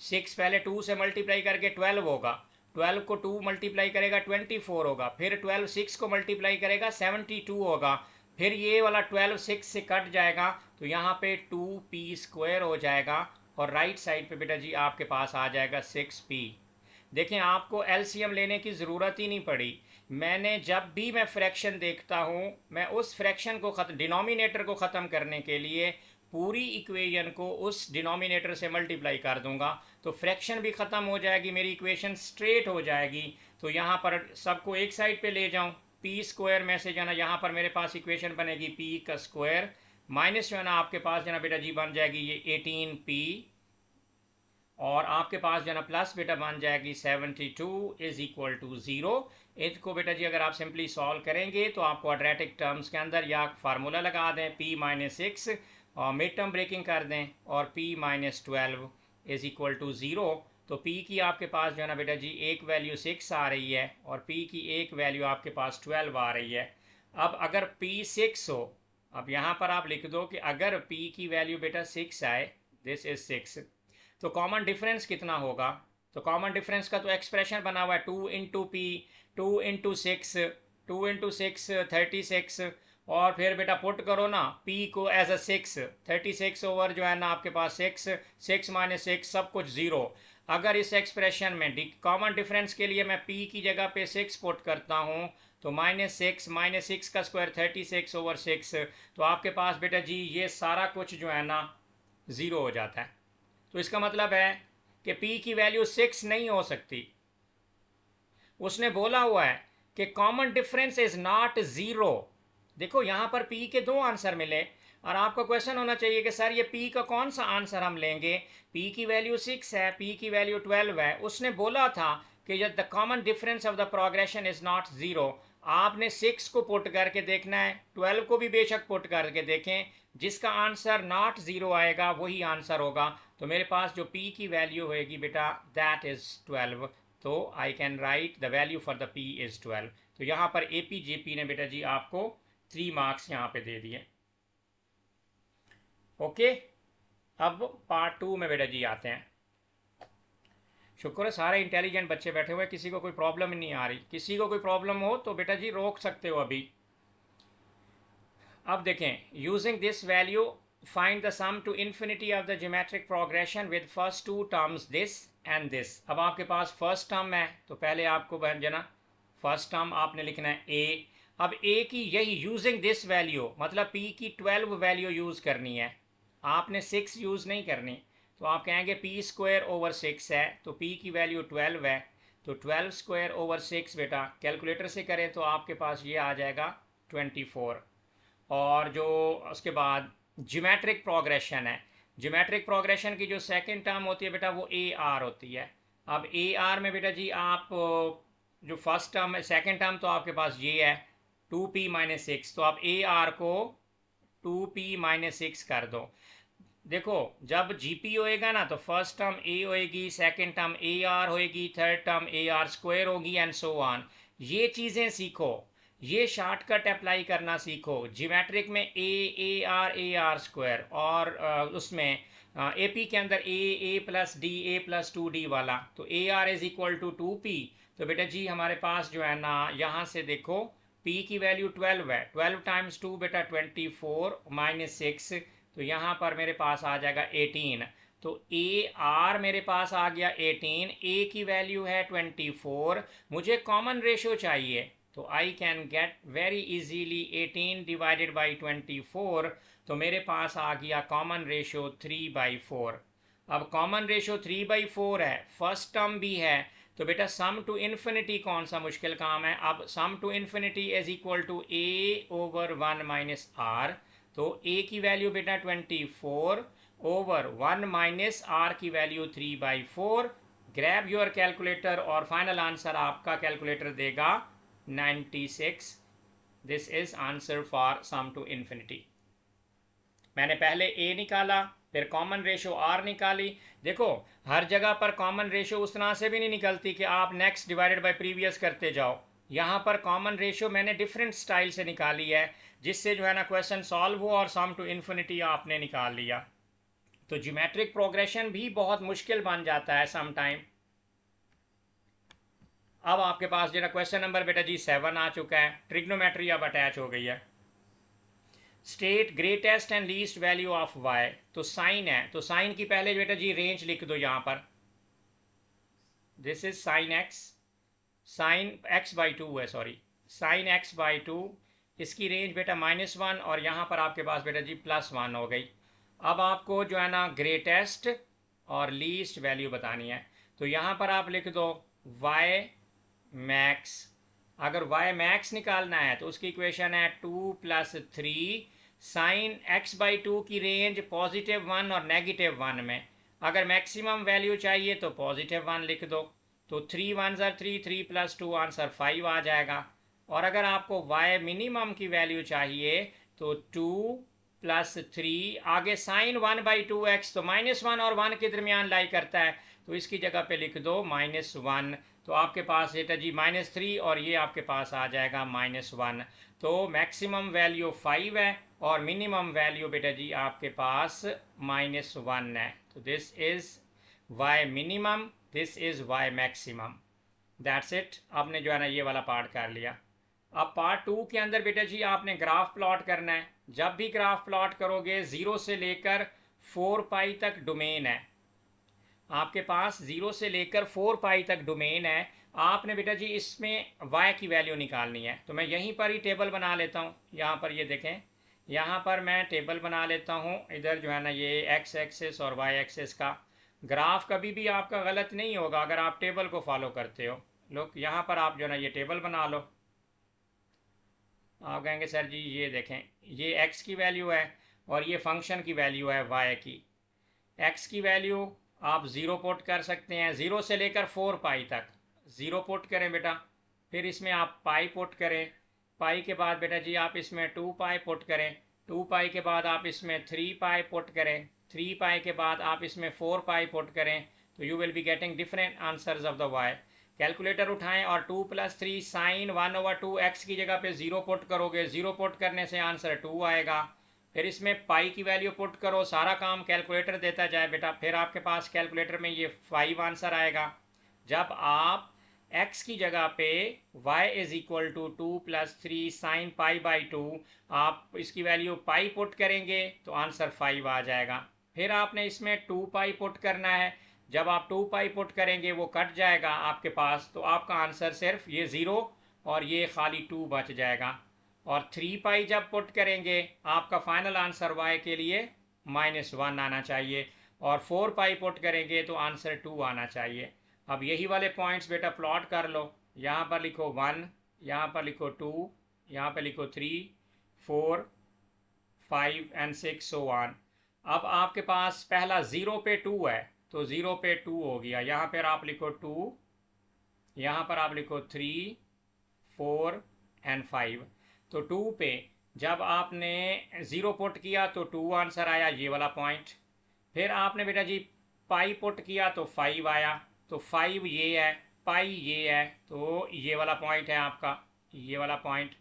6 पहले 2 से मल्टीप्लाई करके 12 होगा, 12 को 2 मल्टीप्लाई करेगा 24 होगा, फिर 12 6 को मल्टीप्लाई करेगा 72 होगा, फिर ये वाला 12 6 से कट जाएगा तो यहाँ पे 2p स्क्वायर हो जाएगा और राइट साइड पे बेटा जी आपके पास आ जाएगा 6p। देखें आपको एलसीएम लेने की ज़रूरत ही नहीं पड़ी, मैंने जब भी मैं फ्रैक्शन देखता हूँ मैं उस फ्रैक्शन को डिनोमिनेटर को ख़त्म करने के लिए पूरी इक्वेशन को उस डिनोमिनेटर से मल्टीप्लाई कर दूंगा तो फ्रैक्शन भी ख़त्म हो जाएगी, मेरी इक्वेशन स्ट्रेट हो जाएगी। तो यहाँ पर सबको एक साइड पे ले जाऊँ, पी स्क्वायर में से जो है ना यहाँ पर मेरे पास इक्वेशन बनेगी पी का स्क्वायर माइनस जो है ना आपके पास जो है ना बेटा जी बन जाएगी ये 18p और आपके पास जो है ना प्लस बेटा बन जाएगी 72 इज इक्वल टू 0। इसको बेटा जी अगर आप सिंपली सॉल्व करेंगे तो आप क्वाड्रेटिक टर्म्स के अंदर या फार्मूला लगा दें p माइनस 6 और मिड टर्म ब्रेकिंग कर दें और p minus 12 is equal to 0। तो p की आपके पास जो है ना बेटा जी एक वैल्यू 6 आ रही है और p की एक वैल्यू आपके पास 12 आ रही है। अब अगर p 6 हो, अब यहाँ पर आप लिख दो कि अगर p की वैल्यू बेटा 6 आए, दिस इज 6, तो कॉमन डिफरेंस कितना होगा, तो कॉमन डिफरेंस का तो एक्सप्रेशन बना हुआ है 2 इंटू पी, 2 इंटू 6, 2 इंटू 6 36 और फिर बेटा पुट करो ना p को एज अ 6, 36 ओवर जो है ना आपके पास 6, 6 माइनस 6 सब कुछ 0। अगर इस एक्सप्रेशन में कॉमन डिफरेंस के लिए मैं p की जगह पे 6 पुट करता हूँ तो माइनस 6 का स्क्वायर 36 ओवर 6, तो आपके पास बेटा जी ये सारा कुछ जो है ना 0 हो जाता है। तो इसका मतलब है कि p की वैल्यू 6 नहीं हो सकती। उसने बोला हुआ है कि कॉमन डिफरेंस इज नॉट 0। देखो यहाँ पर p के दो आंसर मिले और आपका क्वेश्चन होना चाहिए कि सर ये p का कौन सा आंसर हम लेंगे, p की वैल्यू 6 है, p की वैल्यू 12 है। उसने बोला था कि जब the common difference of the progression is not 0, आपने 6 को पुट करके देखना है, 12 को भी बेशक पुट करके देखें, जिसका आंसर नॉट 0 आएगा वही आंसर होगा। तो मेरे पास जो p की वैल्यू होएगी बेटा दैट इज 12, तो I can write the value for the p is 12। तो यहाँ पर APJP ने बेटा जी आपको 3 मार्क्स यहाँ पे दे दिए। ओके, अब पार्ट 2 में बेटा जी आते हैं। शुक्र है सारे इंटेलिजेंट बच्चे बैठे हुए, किसी को कोई प्रॉब्लम नहीं आ रही। किसी को कोई प्रॉब्लम हो तो बेटा जी रोक सकते हो अभी। अब देखें, using this value find the sum to infinity of the geometric progression with first two terms this and this. अब आपके पास फर्स्ट टर्म है तो पहले आपको बन जाना फर्स्ट टर्म आपने लिखना है a। अब a की यही यूजिंग दिस वैल्यू मतलब p की 12 वैल्यू यूज़ करनी है, आपने 6 यूज़ नहीं करनी। तो आप कहेंगे p स्क्वायर ओवर 6 है तो p की वैल्यू 12 है, तो 12 स्क्वायर ओवर 6 बेटा कैलकुलेटर से करें तो आपके पास ये आ जाएगा 24। और जो उसके बाद ज्योमेट्रिक प्रोग्रेशन है, ज्योमेट्रिक प्रोग्रेशन की जो सेकंड टर्म होती है बेटा वो AR होती है। अब AR में बेटा जी आप जो फर्स्ट टर्म है, सेकंड टर्म तो आपके पास ये है 2p माइनस 6, तो आप AR को 2p माइनस 6 कर दो। देखो जब जीपी होएगा ना तो फर्स्ट टर्म ए होएगी, सेकंड टर्म ए आर होएगी, third term A R square होगी एंड सो ऑन। ये चीज़ें सीखो, ये शॉर्टकट अप्लाई करना सीखो। ज्योमेट्रिक में ए आर स्क्वायर और उसमें एपी के अंदर a plus d a plus two d वाला, तो a r is equal to 2p। तो बेटा जी हमारे पास जो है ना यहाँ से देखो p की वैल्यू 12 है, 12 टाइम्स 2 बेटा 24 माइनस 6, तो यहाँ पर मेरे पास आ जाएगा 18। तो ए आर मेरे पास आ गया 18, ए की वैल्यू है 24, मुझे कॉमन रेशो चाहिए तो I can get very easily 18 divided by 24, तो मेरे पास आ गया कॉमन रेशो 3/4। अब कॉमन रेशो 3/4 है, फर्स्ट टर्म भी है, तो बेटा सम टू इन्फिनिटी कौन सा मुश्किल काम है। अब sum to infinity is equal to a over 1 minus r, तो ए की वैल्यू बेटा 24 ओवर 1 माइनस आर की वैल्यू 3/4। ग्रैब योर कैलकुलेटर और फाइनल आंसर आपका कैलकुलेटर देगा 96। This is answer for sum to infinity. मैंने पहले ए निकाला, फिर कॉमन रेशो आर निकाली। देखो हर जगह पर कॉमन रेशो उस तरह से भी नहीं निकलती कि आप नेक्स्ट डिवाइडेड बाय प्रीवियस करते जाओ। यहाँ पर कॉमन रेशो मैंने डिफरेंट स्टाइल से निकाली है, जिससे जो है ना क्वेश्चन सॉल्व हो और सम टू इन्फिनिटी आपने निकाल लिया। तो ज्योमेट्रिक प्रोग्रेशन भी बहुत मुश्किल बन जाता है सम टाइम। अब आपके पास जो है क्वेश्चन नंबर बेटा जी 7 आ चुका है, ट्रिग्नोमेट्री अब अटैच हो गई है। State greatest and least value of y, तो साइन है, तो साइन की पहले बेटा जी रेंज लिख दो यहाँ पर। This is sine x, sine x/2 है, सॉरी साइन x/2, इसकी रेंज बेटा -1 और यहाँ पर आपके पास बेटा जी +1 हो गई। अब आपको जो है ना ग्रेटेस्ट और लीस्ट वैल्यू बतानी है, तो यहाँ पर आप लिख दो y मैक्स। अगर y मैक्स निकालना है तो उसकी इक्वेशन है 2 + 3 साइन x/2 की रेंज +1 और -1 में। अगर मैक्सिमम वैल्यू चाहिए तो +1 लिख दो, तो 3 1 3, 3 + 2 आंसर 5 आ जाएगा। और अगर आपको y मिनिमम की वैल्यू चाहिए तो 2 + 3, आगे साइन 1/2x, तो -1 और 1 के दरमियान लाई करता है, तो इसकी जगह पे लिख दो -1, तो आपके पास बेटा जी -3 और ये आपके पास आ जाएगा -1। तो मैक्सिमम वैल्यू 5 है और मिनिमम वैल्यू बेटा जी आपके पास -1 है। तो this is y minimum, this is y maximum. That's it. आपने जो है ना ये वाला पार्ट कर लिया। अब पार्ट 2 के अंदर बेटा जी आपने ग्राफ प्लॉट करना है। जब भी ग्राफ प्लॉट करोगे 0 से लेकर 4π तक डोमेन है, आपके पास 0 से लेकर 4π तक डोमेन है। आपने बेटा जी इसमें y की वैल्यू निकालनी है, तो मैं यहीं पर ही टेबल बना लेता हूँ। यहाँ पर ये देखें, यहाँ पर मैं टेबल बना लेता हूँ। इधर जो है ना ये x एक्सिस और y एक्सिस का ग्राफ कभी भी आपका गलत नहीं होगा अगर आप टेबल को फॉलो करते हो। लोग यहाँ पर आप जो है ना ये टेबल बना लो। आप कहेंगे सर जी ये देखें, ये x की वैल्यू है और ये फंक्शन की वैल्यू है y की। x की वैल्यू आप 0 पुट कर सकते हैं, 0 से लेकर 4π तक 0 पुट करें बेटा, फिर इसमें आप पाई पुट करें, पाई के बाद बेटा जी आप इसमें 2π पुट करें, 2π के बाद आप इसमें 3π पुट करें, 3π के बाद आप इसमें 4π पुट करें, तो you will be getting different answers of the y। Calculator उठाएं और 2 + 3 साइन 1/2x की जगह पे 0 पुट करोगे, 0 पुट करने से आंसर 2 आएगा। फिर इसमें पाई की वैल्यू पुट करो, सारा काम कैलकुलेटर देता जाए बेटा, फिर आपके पास कैलकुलेटर में ये 5 आंसर आएगा। जब आप x की जगह पे y is equal to 2 + 3 sine π/2 आप इसकी वैल्यू पाई पुट करेंगे तो आंसर 5 आ जाएगा। फिर आपने इसमें 2π पुट करना है, जब आप 2π पुट करेंगे वो कट जाएगा आपके पास, तो आपका आंसर सिर्फ ये 0 और ये खाली 2 बच जाएगा। और 3π जब पुट करेंगे आपका फाइनल आंसर y के लिए -1 आना चाहिए, और 4π पुट करेंगे तो आंसर 2 आना चाहिए। अब यही वाले पॉइंट्स बेटा प्लॉट कर लो। यहाँ पर लिखो 1, यहाँ पर लिखो 2, यहाँ पर लिखो 3, 4, 5 एंड 6 सो ऑन। अब आपके पास पहला 0 पे 2 है, तो 0 पे 2 हो गया। यहाँ पर आप लिखो 2, यहाँ पर आप लिखो 3, 4 एंड 5। तो 2 पे जब आपने 0 पुट किया तो 2 आंसर आया, ये वाला पॉइंट। फिर आपने बेटा जी पाई पुट किया तो 5 आया, तो 5 ये है, पाई ये है, तो ये वाला पॉइंट है आपका, ये वाला पॉइंट।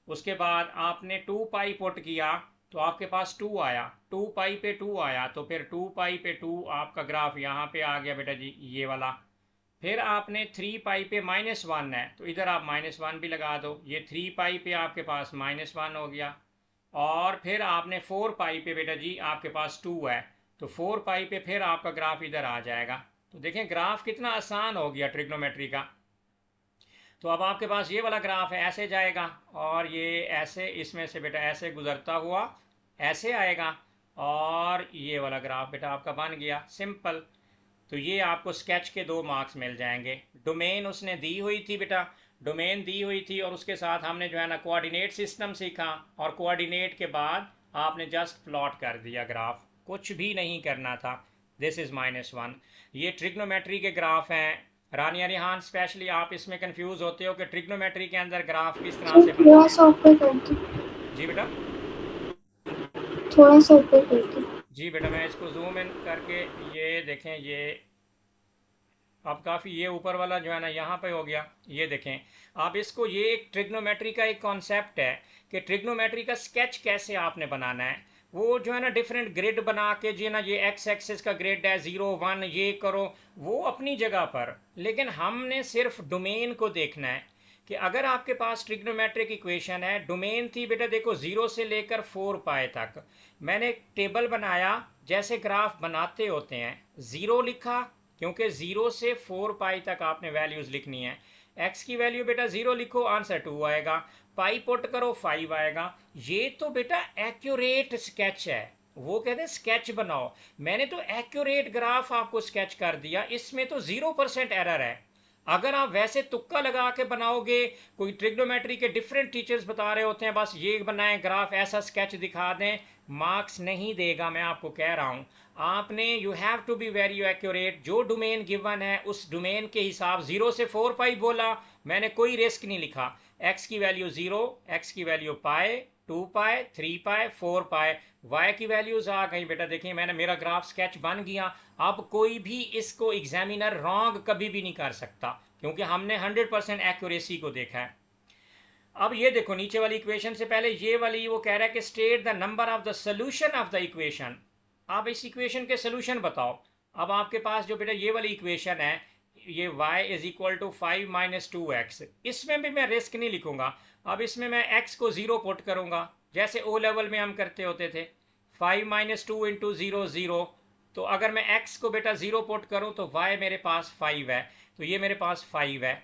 उसके बाद आपने 2 पाई पुट किया तो आपके पास 2 आया, 2 पाई पे 2 आया, तो फिर 2 पाई पे 2 आपका ग्राफ यहाँ पे आ गया बेटा जी, ये वाला। फिर आपने 3 पाई पे -1 है, तो इधर आप -1 भी लगा दो, ये 3 पाई पे आपके पास -1 हो गया। और फिर आपने 4 पाई पे बेटा जी आपके पास 2 है, तो 4 पाई पे फिर आपका ग्राफ इधर आ जाएगा। तो देखें ग्राफ कितना आसान हो गया ट्रिग्नोमेट्री का। तो अब आपके पास ये वाला ग्राफ है, ऐसे जाएगा और ये ऐसे, इसमें से बेटा ऐसे गुजरता हुआ ऐसे आएगा, और ये वाला ग्राफ बेटा आपका बन गया, सिंपल। तो ये आपको स्केच के 2 मार्क्स मिल जाएंगे। डोमेन उसने दी हुई थी बेटा, डोमेन दी हुई थी, और उसके साथ हमने जो है ना कोऑर्डिनेट सिस्टम सीखा, और कोऑर्डिनेट के बाद आपने जस्ट प्लॉट कर दिया ग्राफ, कुछ भी नहीं करना था। This is -1। ये ट्रिग्नोमेट्री के ग्राफ हैं। रानिया रिहान स्पेशली आप इसमें कंफ्यूज होते हो कि ट्रिग्नोमेट्री के अंदर ग्राफ किस तरह से बनते थोड़ा हैं। सा ऊपर कर दो, जी बेटा, थोड़ा सा ऊपर कर दो। जी बेटा, मैं इसको जूम इन करके, ये देखें, ये अब काफ़ी ये ऊपर वाला जो है ना यहाँ पे हो गया, ये देखें आप इसको, ये एक ट्रिग्नोमेट्री का एक कॉन्सेप्ट है कि ट्रिग्नोमेट्री का स्केच कैसे आपने बनाना है। वो जो है ना डिफरेंट ग्रिड बना के जो है ना, ये एक्स एक्सिस का ग्रिड है 0 1 ये करो, वो अपनी जगह पर, लेकिन हमने सिर्फ डोमेन को देखना है कि अगर आपके पास ट्रिग्नोमेट्रिक इक्वेशन है, डोमेन थी बेटा देखो 0 से लेकर 4 पाए तक, मैंने एक टेबल बनाया जैसे ग्राफ बनाते होते हैं, 0 लिखा क्योंकि 0 से 4 पाई तक आपने वैल्यूज लिखनी है। एक्स की वैल्यू बेटा 0 लिखो, आंसर 2 आएगा, पाई पुट करो 5 आएगा। ये तो बेटा एक्यूरेट स्केच है, वो कहते हैं स्केच बनाओ, मैंने तो एक्यूरेट ग्राफ आपको स्केच कर दिया, इसमें तो 0% एरर है। अगर आप वैसे तुक्का लगा के बनाओगे, कोई ट्रिग्नोमेट्री के डिफरेंट टीचर्स बता रहे होते हैं बस ये बनाएं ग्राफ, ऐसा स्केच दिखा दें, मार्क्स नहीं देगा, मैं आपको कह रहा हूँ। आपने you have to be very accurate, जो डोमेन गिवन है उस डोमेन के हिसाब, 0 से 4 पाई बोला, मैंने कोई रिस्क नहीं लिखा, एक्स की वैल्यू 0, एक्स की वैल्यू पाए, 2 पाए, 3 पाए, 4 पाए, वाई की वैल्यूज आ गई बेटा, देखिए मैंने, मेरा ग्राफ स्केच बन गया। अब कोई भी इसको एग्जामिनर रॉन्ग कभी भी नहीं कर सकता, क्योंकि हमने 100% एक्यूरेसी को देखा है। अब ये देखो नीचे वाली इक्वेशन से पहले ये वाली, वो कह रहा है कि state the number of the solution of the equation. आप इस इक्वेशन के सोल्यूशन बताओ। अब आपके पास जो बेटा ये वाली इक्वेशन है, ये y is equal to 5 - 2x, इसमें भी मैं रिस्क नहीं लिखूंगा। अब इसमें मैं x को 0 पुट करूंगा, जैसे ओ लेवल में हम करते होते थे, 5 - 2 इंटू 0 0। तो अगर मैं x को बेटा 0 पुट करूं तो y मेरे पास 5 है, तो ये मेरे पास 5 है।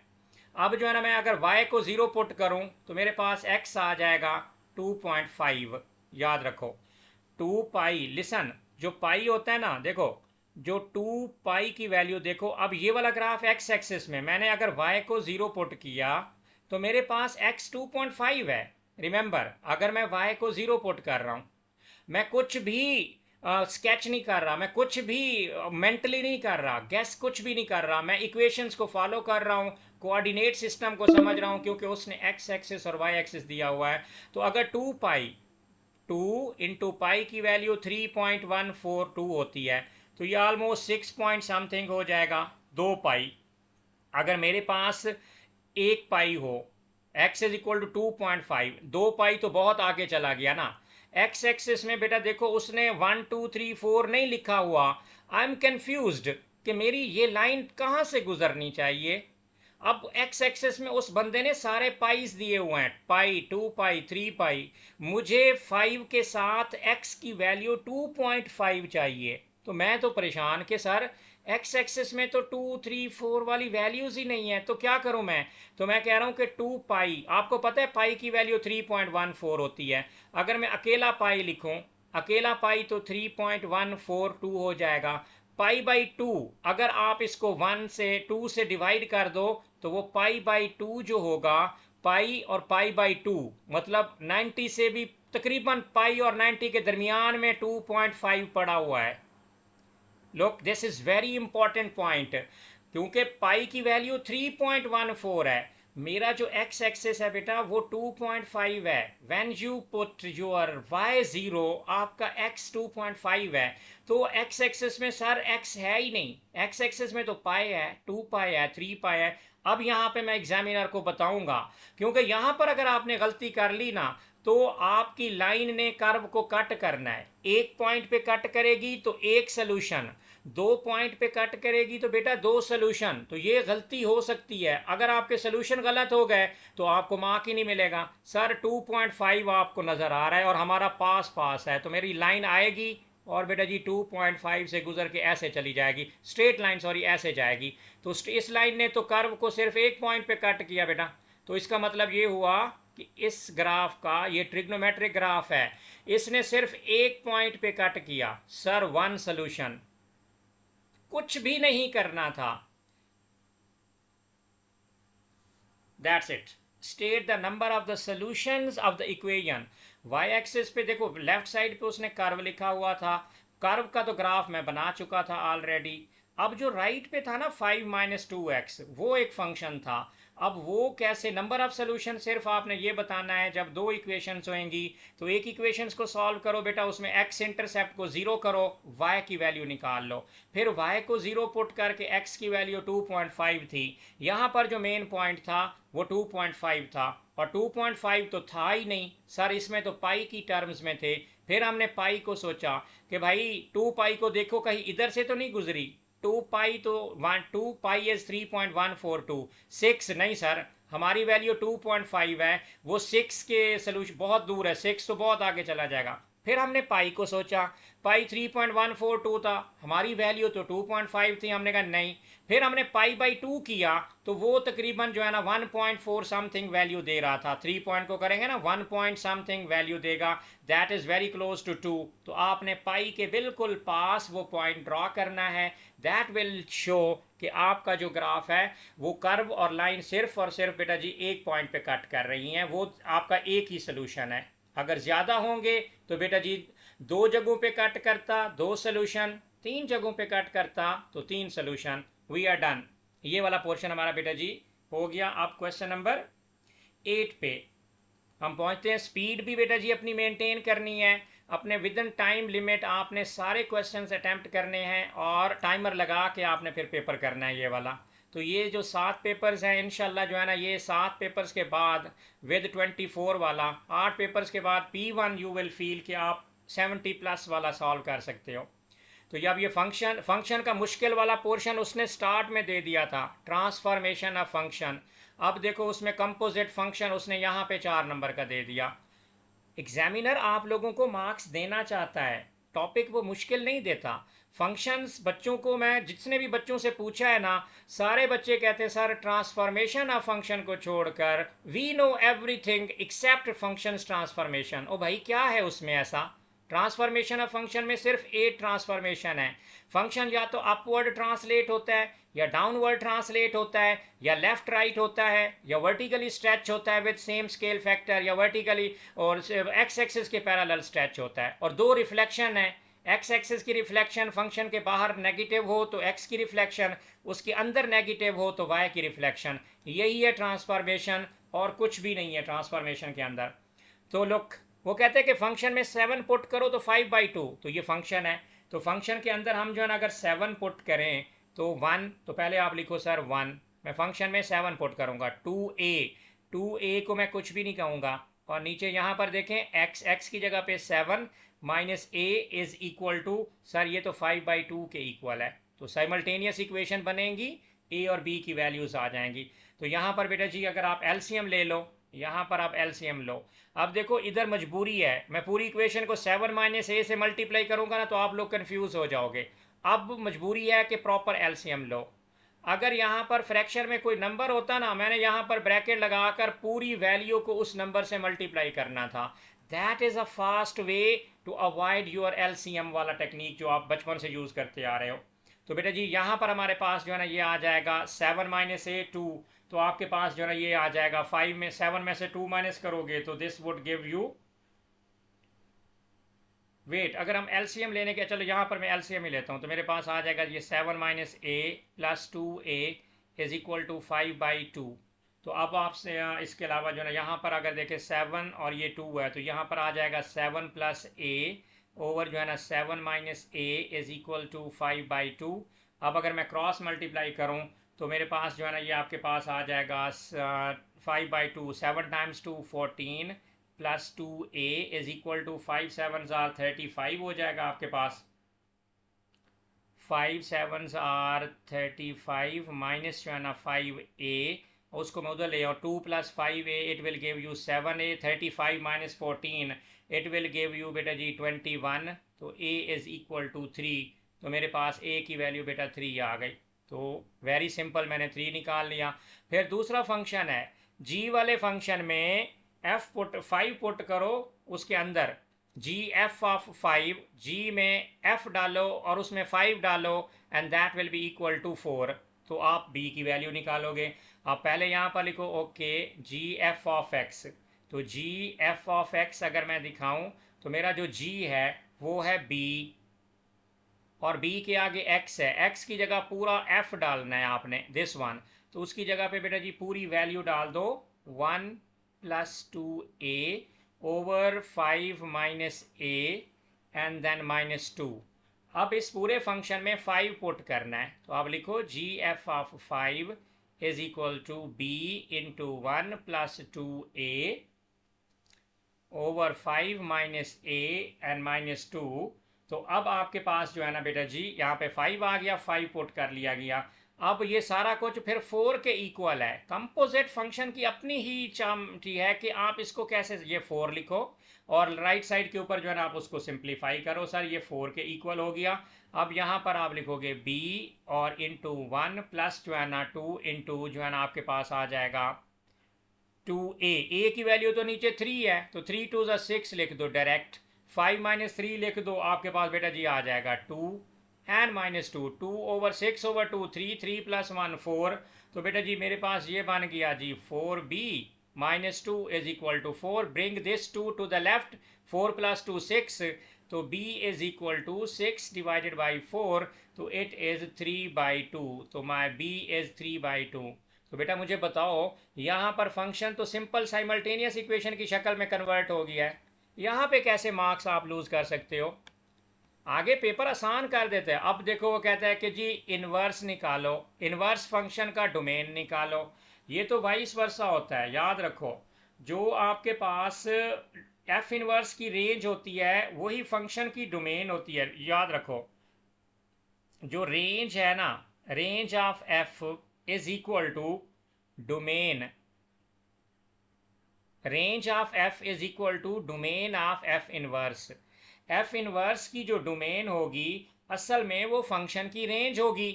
अब जो है ना, मैं अगर y को 0 पुट करूं तो मेरे पास x आ जाएगा 2.5। याद रखो 2 पाई, लिसन, जो पाई होता है ना, देखो जो 2 पाई की वैल्यू देखो, अब ये वाला ग्राफ x एक्सिस में मैंने अगर y को 0 पुट किया तो मेरे पास x 2.5 है। रिमेंबर, अगर मैं y को 0 पुट कर रहा हूं, मैं कुछ भी स्केच नहीं कर रहा, मैं कुछ भी मेंटली नहीं कर रहा, गैस कुछ भी नहीं कर रहा, मैं इक्वेशंस को फॉलो कर रहा हूँ, कोऑर्डिनेट सिस्टम को समझ रहा हूँ, क्योंकि उसने एक्स एक्सिस और वाई एक्सिस दिया हुआ है। तो अगर 2 पाई, 2 इंटू पाई की वैल्यू 3.142 होती है, तो ये ऑलमोस्ट 6 पॉइंट समथिंग हो जाएगा, 2 पाई। अगर मेरे पास 1 पाई हो, x इज इक्वल टू 2.5, 2 पाई तो बहुत आगे चला गया ना। x एक्सिस में बेटा देखो उसने 1 2 3 4 नहीं लिखा हुआ, आई एम कंफ्यूज्ड कि मेरी ये लाइन कहाँ से गुजरनी चाहिए। अब x एक्सिस में उस बंदे ने सारे पाइस दिए हुए हैं, पाई, 2 पाई, 3 पाई, मुझे 5 के साथ x की वैल्यू 2.5 चाहिए। तो मैं तो परेशान कि सर x एक्सिस में तो 2 3 4 वाली वैल्यूज ही नहीं है, तो क्या करूं मैं। तो मैं कह रहा हूं कि 2 पाई, आपको पता है पाई की वैल्यू 3.14 होती है। अगर मैं अकेला पाई लिखूं, अकेला पाई तो 3.142 हो जाएगा। पाई बाई 2, अगर आप इसको 1 से 2 से डिवाइड कर दो तो वो पाई बाई 2 जो होगा, पाई और पाई बाई 2 मतलब 90 से भी तकरीबन पाई और 90 के दरमियान में 2.5 पड़ा हुआ है। Look, this is very important point, क्योंकि पाई की वैल्यू 3.14 है, मेरा जो एक्स एक्सेस है बेटा वो 2.5 है। When you put your y zero, आपका एक्स 2.5 है। तो एक्स एक्सेस में सर एक्स है ही नहीं, एक्स एक्सेस में तो पाई है, 2 पाई है, 3 पाई है। अब यहाँ पे मैं एग्जामिनर को बताऊंगा, क्योंकि यहाँ पर अगर आपने गलती कर ली ना तो आपकी लाइन ने कर्व को कट करना है। एक पॉइंट पे कट करेगी तो एक सोल्यूशन, 2 पॉइंट पे कट करेगी तो बेटा 2 सोल्यूशन। तो ये गलती हो सकती है, अगर आपके सोल्यूशन गलत हो गए तो आपको मार्क ही नहीं मिलेगा। सर 2.5 आपको नज़र आ रहा है और हमारा पास पास है, तो मेरी लाइन आएगी और बेटा जी 2.5 से गुजर के ऐसे चली जाएगी, स्ट्रेट लाइन, सॉरी ऐसे जाएगी। तो इस लाइन ने तो कर्व को सिर्फ एक पॉइंट पे कट किया बेटा। तो इसका मतलब ये हुआ कि इस ग्राफ का, ये ट्रिग्नोमेट्रिक ग्राफ है, इसने सिर्फ एक पॉइंट पे कट किया। सर 1 सोल्यूशन, कुछ भी नहीं करना था। That's it. State the number of the solutions of the equation. Y axis पे देखो लेफ्ट साइड पे उसने कर्व लिखा हुआ था, कर्व का तो ग्राफ मैं बना चुका था ऑलरेडी। अब जो राइट पे था ना 5 - 2x, वो एक फंक्शन था। अब वो कैसे, नंबर ऑफ सोल्यूशन सिर्फ आपने ये बताना है, जब दो इक्वेशंस होंगी तो एक इक्वेशंस को सॉल्व करो बेटा, उसमें x इंटरसेप्ट को 0 करो, y की वैल्यू निकाल लो, फिर y को 0 पुट करके x की वैल्यू 2.5 थी। यहाँ पर जो मेन पॉइंट था वो 2.5 था, और 2.5 तो था ही नहीं सर, इसमें तो पाई की टर्म्स में थे। फिर हमने पाई को सोचा कि भाई 2 पाई को देखो कहीं इधर से तो नहीं गुजरी, 2 पाई तो 2 पाई इज 3.142, 6 नहीं सर, हमारी वैल्यू 2.5 है, वो 6 के सोल्यूशन बहुत दूर है, 6 तो बहुत आगे चला जाएगा। फिर हमने पाई को सोचा, पाई 3.142 था, हमारी वैल्यू तो 2.5 थी, हमने कहा नहीं। फिर हमने पाई बाई 2 किया तो वो तकरीबन जो है ना 1.4 समथिंग वैल्यू दे रहा था। 3 पॉइंट को करेंगे ना 1 पॉइंट समथिंग वैल्यू देगा, that is very close to 2। तो आपने पाई के बिल्कुल पास वो पॉइंट ड्रॉ करना है। दैट विल शो कि आपका जो ग्राफ है वो कर्व और लाइन सिर्फ और सिर्फ बेटा जी एक पॉइंट पे कट कर रही हैं, वो आपका एक ही सोल्यूशन है। अगर ज़्यादा होंगे तो बेटा जी 2 जगहों पे कट करता 2 सोल्यूशन, 3 जगहों पे कट करता तो 3 सोल्यूशन। We are done. ये वाला पोर्शन हमारा बेटा जी हो गया। अब क्वेश्चन नंबर 8 पे हम पहुंचते हैं। स्पीड भी बेटा जी अपनी मेंटेन करनी है, अपने विद इन टाइम लिमिट आपने सारे क्वेश्चंस अटेम्प्ट करने हैं और टाइमर लगा के आपने फिर पेपर करना है ये वाला। तो ये जो 7 पेपर्स हैं इंशाल्लाह जो है ना, ये 7 पेपर्स के बाद विद 24 वाला 8 पेपर्स के बाद P1 यू विल फील कि आप 70+ वाला सॉल्व कर सकते हो। तो अब ये फंक्शन का मुश्किल वाला पोर्शन उसने स्टार्ट में दे दिया था, ट्रांसफॉर्मेशन ऑफ फंक्शन। अब देखो उसमें कंपोजिट फंक्शन उसने यहाँ पे 4 नंबर का दे दिया। एग्जामिनर आप लोगों को मार्क्स देना चाहता है, टॉपिक वो मुश्किल नहीं देता। फंक्शंस बच्चों को, मैं जितने भी बच्चों से पूछा है ना, सारे बच्चे कहते हैं सर ट्रांसफॉर्मेशन ऑफ फंक्शन को छोड़कर we know everything except functions transformation. ओ भाई क्या है उसमें ऐसा? ट्रांसफॉर्मेशन ऑफ फंक्शन में सिर्फ 8 ट्रांसफॉर्मेशन है। फंक्शन या तो अपवर्ड ट्रांसलेट होता है, या डाउनवर्ड ट्रांसलेट होता है, या लेफ्ट राइट होता है, या वर्टिकली स्ट्रेच होता है विद सेम स्केल फैक्टर, या वर्टिकली और एक्स एक्सिस के पैरेलल स्ट्रेच होता है। और 2 रिफ्लेक्शन है, एक्स एक्सिस की रिफ्लेक्शन फंक्शन के बाहर नेगेटिव हो तो एक्स की रिफ्लेक्शन, उसके अंदर नेगेटिव हो तो वाई की रिफ्लेक्शन। यही है ट्रांसफॉर्मेशन, और कुछ भी नहीं है ट्रांसफॉर्मेशन के अंदर। तो लुक, वो कहते हैं कि फंक्शन में 7 पुट करो तो 5/2, तो ये फंक्शन है। तो फंक्शन के अंदर हम जो है ना अगर 7 पुट करें तो 1, तो पहले आप लिखो सर 1, मैं फंक्शन में 7 पुट करूंगा। 2a को मैं कुछ भी नहीं कहूँगा, और नीचे यहाँ पर देखें x की जगह पे 7 minus a is equal to, sir ये तो 5/2 के इक्वल है। तो साइमल्टेनियस इक्वेशन बनेंगी, a और b की वैल्यूज आ जाएंगी। तो यहाँ पर बेटा जी अगर आप एलसीएम ले लो, यहाँ पर आप एलसीएम लो। अब देखो इधर मजबूरी है, मैं पूरी इक्वेशन को 7 - a से मल्टीप्लाई करूंगा ना तो आप लोग कंफ्यूज हो जाओगे। अब मजबूरी है कि प्रॉपर एलसीएम लो। अगर यहाँ पर फ्रैक्शन में कोई नंबर होता ना, मैंने यहाँ पर ब्रैकेट लगाकर पूरी वैल्यू को उस नंबर से मल्टीप्लाई करना था। That is a fast way to avoid your LCM वाला टेक्निक जो आप बचपन से यूज़ करते आ रहे हो। तो बेटा जी यहाँ पर हमारे पास जो है ना ये आ जाएगा 7 - a 2, तो आपके पास जो है ना ये आ जाएगा 5 में 7 में से 2 माइनस करोगे तो this would give you, wait अगर हम एलसीएम लेने के, चलो यहाँ पर मैं एलसीएम ही लेता हूँ, तो मेरे पास आ जाएगा ये 7 - a + 2a is equal to 5/2। तो अब आपसे इसके अलावा जो है ना यहाँ पर अगर देखें 7 और ये 2 है, तो यहाँ पर आ जाएगा 7 प्लस ए ओवर जो है ना 7 minus a is equal to 5/2। अब अगर मैं क्रॉस मल्टीप्लाई करूँ तो मेरे पास जो है ना ये आपके पास आ जाएगा 5/2, 7 × 2 14 plus 2a is equal to 5 7s are 35 हो जाएगा आपके पास। 5 7s are 35 माइनस जो है ना 5a, उसको मैं उधर ले और 2 + 5a it will give you 7a, 35 minus 14 it will give you बेटा जी 21। तो a इज़ इक्वल टू 3। तो मेरे पास a की वैल्यू बेटा 3 आ गई। तो वेरी सिंपल, मैंने 3 निकाल लिया। फिर दूसरा फंक्शन है g वाले फंक्शन में f पुट 5 पुट करो उसके अंदर, जी एफ ऑफ 5, जी में f डालो और उसमें 5 डालो and that will be equal to 4। तो आप b की वैल्यू निकालोगे। आप पहले यहाँ पर लिखो okay g f of x. तो जी एफ ऑफ एक्स अगर मैं दिखाऊं तो मेरा जो g है वो है b और b के आगे x है। x की जगह पूरा f डालना है आपने, दिस वन। तो उसकी जगह पे बेटा जी पूरी वैल्यू डाल दो 1 + 2a over 5 minus a and then -2। अब इस पूरे फंक्शन में 5 पुट करना है। तो आप लिखो g f of 5 is equal to b into 1 + 2a over 5 minus a and -2। तो अब आपके पास जो है ना बेटा जी यहाँ पे 5 आ गया, 5 पुट कर लिया गया। अब ये सारा कुछ फिर 4 के इक्वल है। कंपोजिट फंक्शन की अपनी ही चामटी है कि आप इसको कैसे, ये 4 लिखो और राइट साइड के ऊपर जो है ना आप उसको सिंप्लीफाई करो। सर ये 4 के इक्वल हो गया। अब यहाँ पर आप लिखोगे b और इंटू 1 प्लस जो है ना 2 इंटू जो है ना आपके पास आ जाएगा 2a। a की वैल्यू तो नीचे 3 है, तो 3 2 6 लिख दो डायरेक्ट। 5 - 3 लिख दो, आपके पास बेटा जी आ जाएगा 2 एंड -2। 2 over 6 over 2, 3 3 + 1 4। तो बेटा जी मेरे पास ये बन गया जी 4b -2 is equal to 4। Bring this 2 to the left, 4 + 2 6। तो b is equal to 6 divided by 4। तो इट इज 3/2। तो माई b इज 3/2। तो बेटा मुझे बताओ यहाँ पर फंक्शन तो सिंपल साइमल्टेनियस इक्वेशन की शक्ल में कन्वर्ट हो गया है, यहाँ पे कैसे मार्क्स आप लूज कर सकते हो? आगे पेपर आसान कर देते हैं। अब देखो वो कहता है कि जी इनवर्स निकालो, इनवर्स फंक्शन का डोमेन निकालो। ये तो वाइस वर्सा होता है, याद रखो। जो आपके पास एफ इनवर्स की रेंज होती है वही फंक्शन की डोमेन होती है, याद रखो। जो रेंज है ना, range of f is equal to domain, range of f is equal to domain of f inverse. F inverse की जो डोमेन होगी असल में वो फंक्शन की रेंज होगी।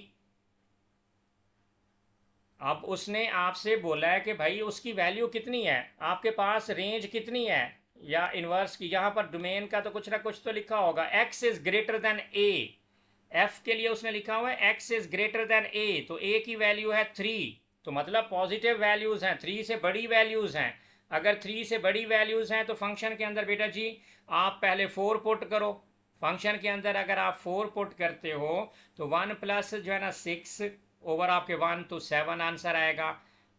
अब उसने आपसे बोला है कि भाई उसकी वैल्यू कितनी है, आपके पास रेंज कितनी है या इनवर्स की। यहाँ पर डोमेन का तो कुछ ना कुछ तो लिखा होगा, x is greater than a। F के लिए उसने लिखा हुआ है x is greater than a, तो a की वैल्यू है 3। तो मतलब पॉजिटिव वैल्यूज हैं, 3 से बड़ी वैल्यूज हैं। अगर 3 से बड़ी वैल्यूज हैं तो फंक्शन के अंदर बेटा जी आप पहले 4 पुट करो। फंक्शन के अंदर अगर आप 4 पुट करते हो तो 1 प्लस जो है ना 6 ओवर आपके 1 तो 7 आंसर आएगा।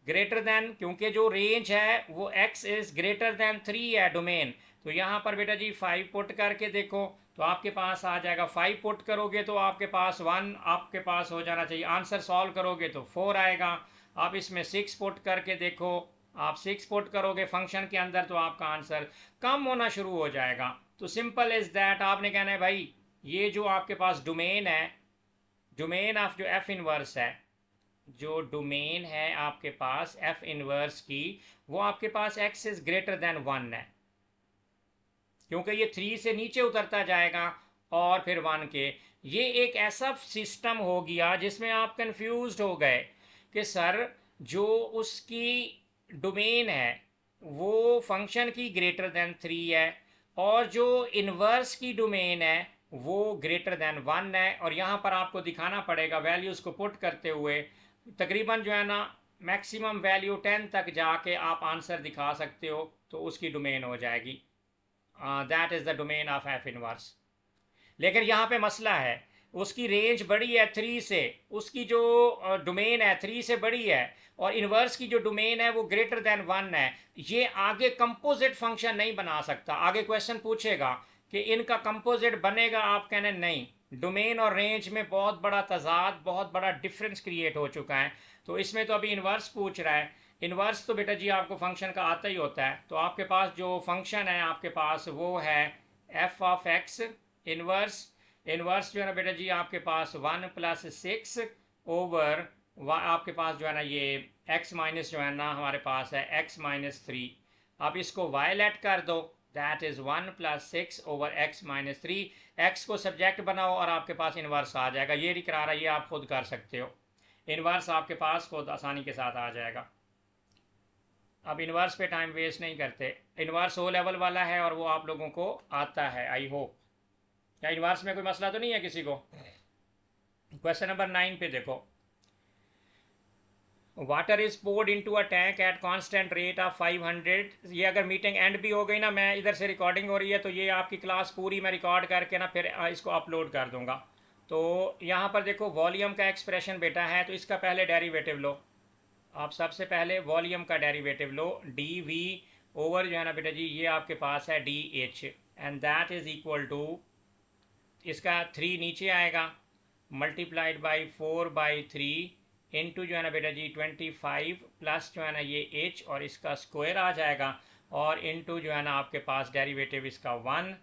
ग्रेटर देन, क्योंकि जो रेंज है वो x इज ग्रेटर देन 3 है डोमेन। तो यहाँ पर बेटा जी 5 पुट करके देखो तो आपके पास आ जाएगा। 5 पुट करोगे तो आपके पास 1 आपके पास हो जाना चाहिए। आंसर सॉल्व करोगे तो 4 आएगा। आप इसमें 6 पुट करके देखो, आप 6 पुट करोगे फंक्शन के अंदर तो आपका आंसर कम होना शुरू हो जाएगा। तो सिंपल इज दैट, आपने कहना है भाई ये जो आपके पास डोमेन है, डोमेन ऑफ जो एफ इनवर्स है, जो डोमेन है आपके पास एफ इनवर्स की, वो आपके पास x इज ग्रेटर देन 1 है, क्योंकि ये 3 से नीचे उतरता जाएगा और फिर 1 के। ये एक ऐसा सिस्टम हो गया जिसमें आप कंफ्यूज हो गए कि सर जो उसकी डोमेन है वो फंक्शन की ग्रेटर देन 3 है और जो इनवर्स की डोमेन है वो ग्रेटर देन 1 है। और यहाँ पर आपको दिखाना पड़ेगा वैल्यूज़ को पुट करते हुए, तकरीबन जो है ना मैक्सिमम वैल्यू 10 तक जाके आप आंसर दिखा सकते हो तो उसकी डोमेन हो जाएगी। That is the domain of f inverse. लेकिन यहाँ पे मसला है, उसकी रेंज बड़ी है 3 से, उसकी जो डोमेन है 3 से बड़ी है, और इन्वर्स की जो डोमेन है वो ग्रेटर देन 1 है, ये आगे कंपोजिट फंक्शन नहीं बना सकता। आगे क्वेश्चन पूछेगा कि इनका कंपोजिट बनेगा, आप कहने नहीं, डोमेन और रेंज में बहुत बड़ा तजाद, बहुत बड़ा डिफरेंस क्रिएट हो चुका है। तो इसमें तो अभी इन्वर्स पूछ रहा है। इन्वर्स तो बेटा जी आपको फंक्शन का आता ही होता है। तो आपके पास जो फंक्शन है आपके पास वो है F of x inverse. Inverse जो है ना बेटा जी आपके पास 1+6 ओवर आपके पास जो है ना ये x माइनस जो है ना हमारे पास है x-3। आप इसको y लेट कर दो, that is 1+6 over x-3। x को सब्जेक्ट बनाओ और आपके पास इन्वर्स आ जाएगा। ये नहीं करा रहा, ये आप खुद कर सकते हो। इन्वर्स आपके पास खुद आसानी के साथ आ जाएगा। अब इन्वर्स पे टाइम वेस्ट नहीं करते। इन्वर्स ओ लेवल वाला है और वो आप लोगों को आता है, आई होप। क्या इन्वर्स में कोई मसला तो नहीं है किसी को? क्वेश्चन नंबर 9 पे देखो, water is poured into a tank at constant rate of 500। ये अगर मीटिंग एंड भी हो गई ना, मैं इधर से रिकॉर्डिंग हो रही है तो ये आपकी क्लास पूरी मैं रिकॉर्ड करके ना फिर इसको अपलोड कर दूंगा। तो यहाँ पर देखो वॉल्यूम का एक्सप्रेशन बेटा है, तो इसका पहले डेरिवेटिव लो। आप सबसे पहले वॉल्यूम का डेरिवेटिव लो, डी वी ओवर जो है ना बेटा जी ये आपके पास है d h, and that is equal to, इसका 3 नीचे आएगा, मल्टीप्लाइड बाई 4/3 इंटू जो है ना बेटा जी 25 प्लस जो है ना ये h और इसका स्क्वायर आ जाएगा, और इंटू जो है ना आपके पास डेरिवेटिव इसका 1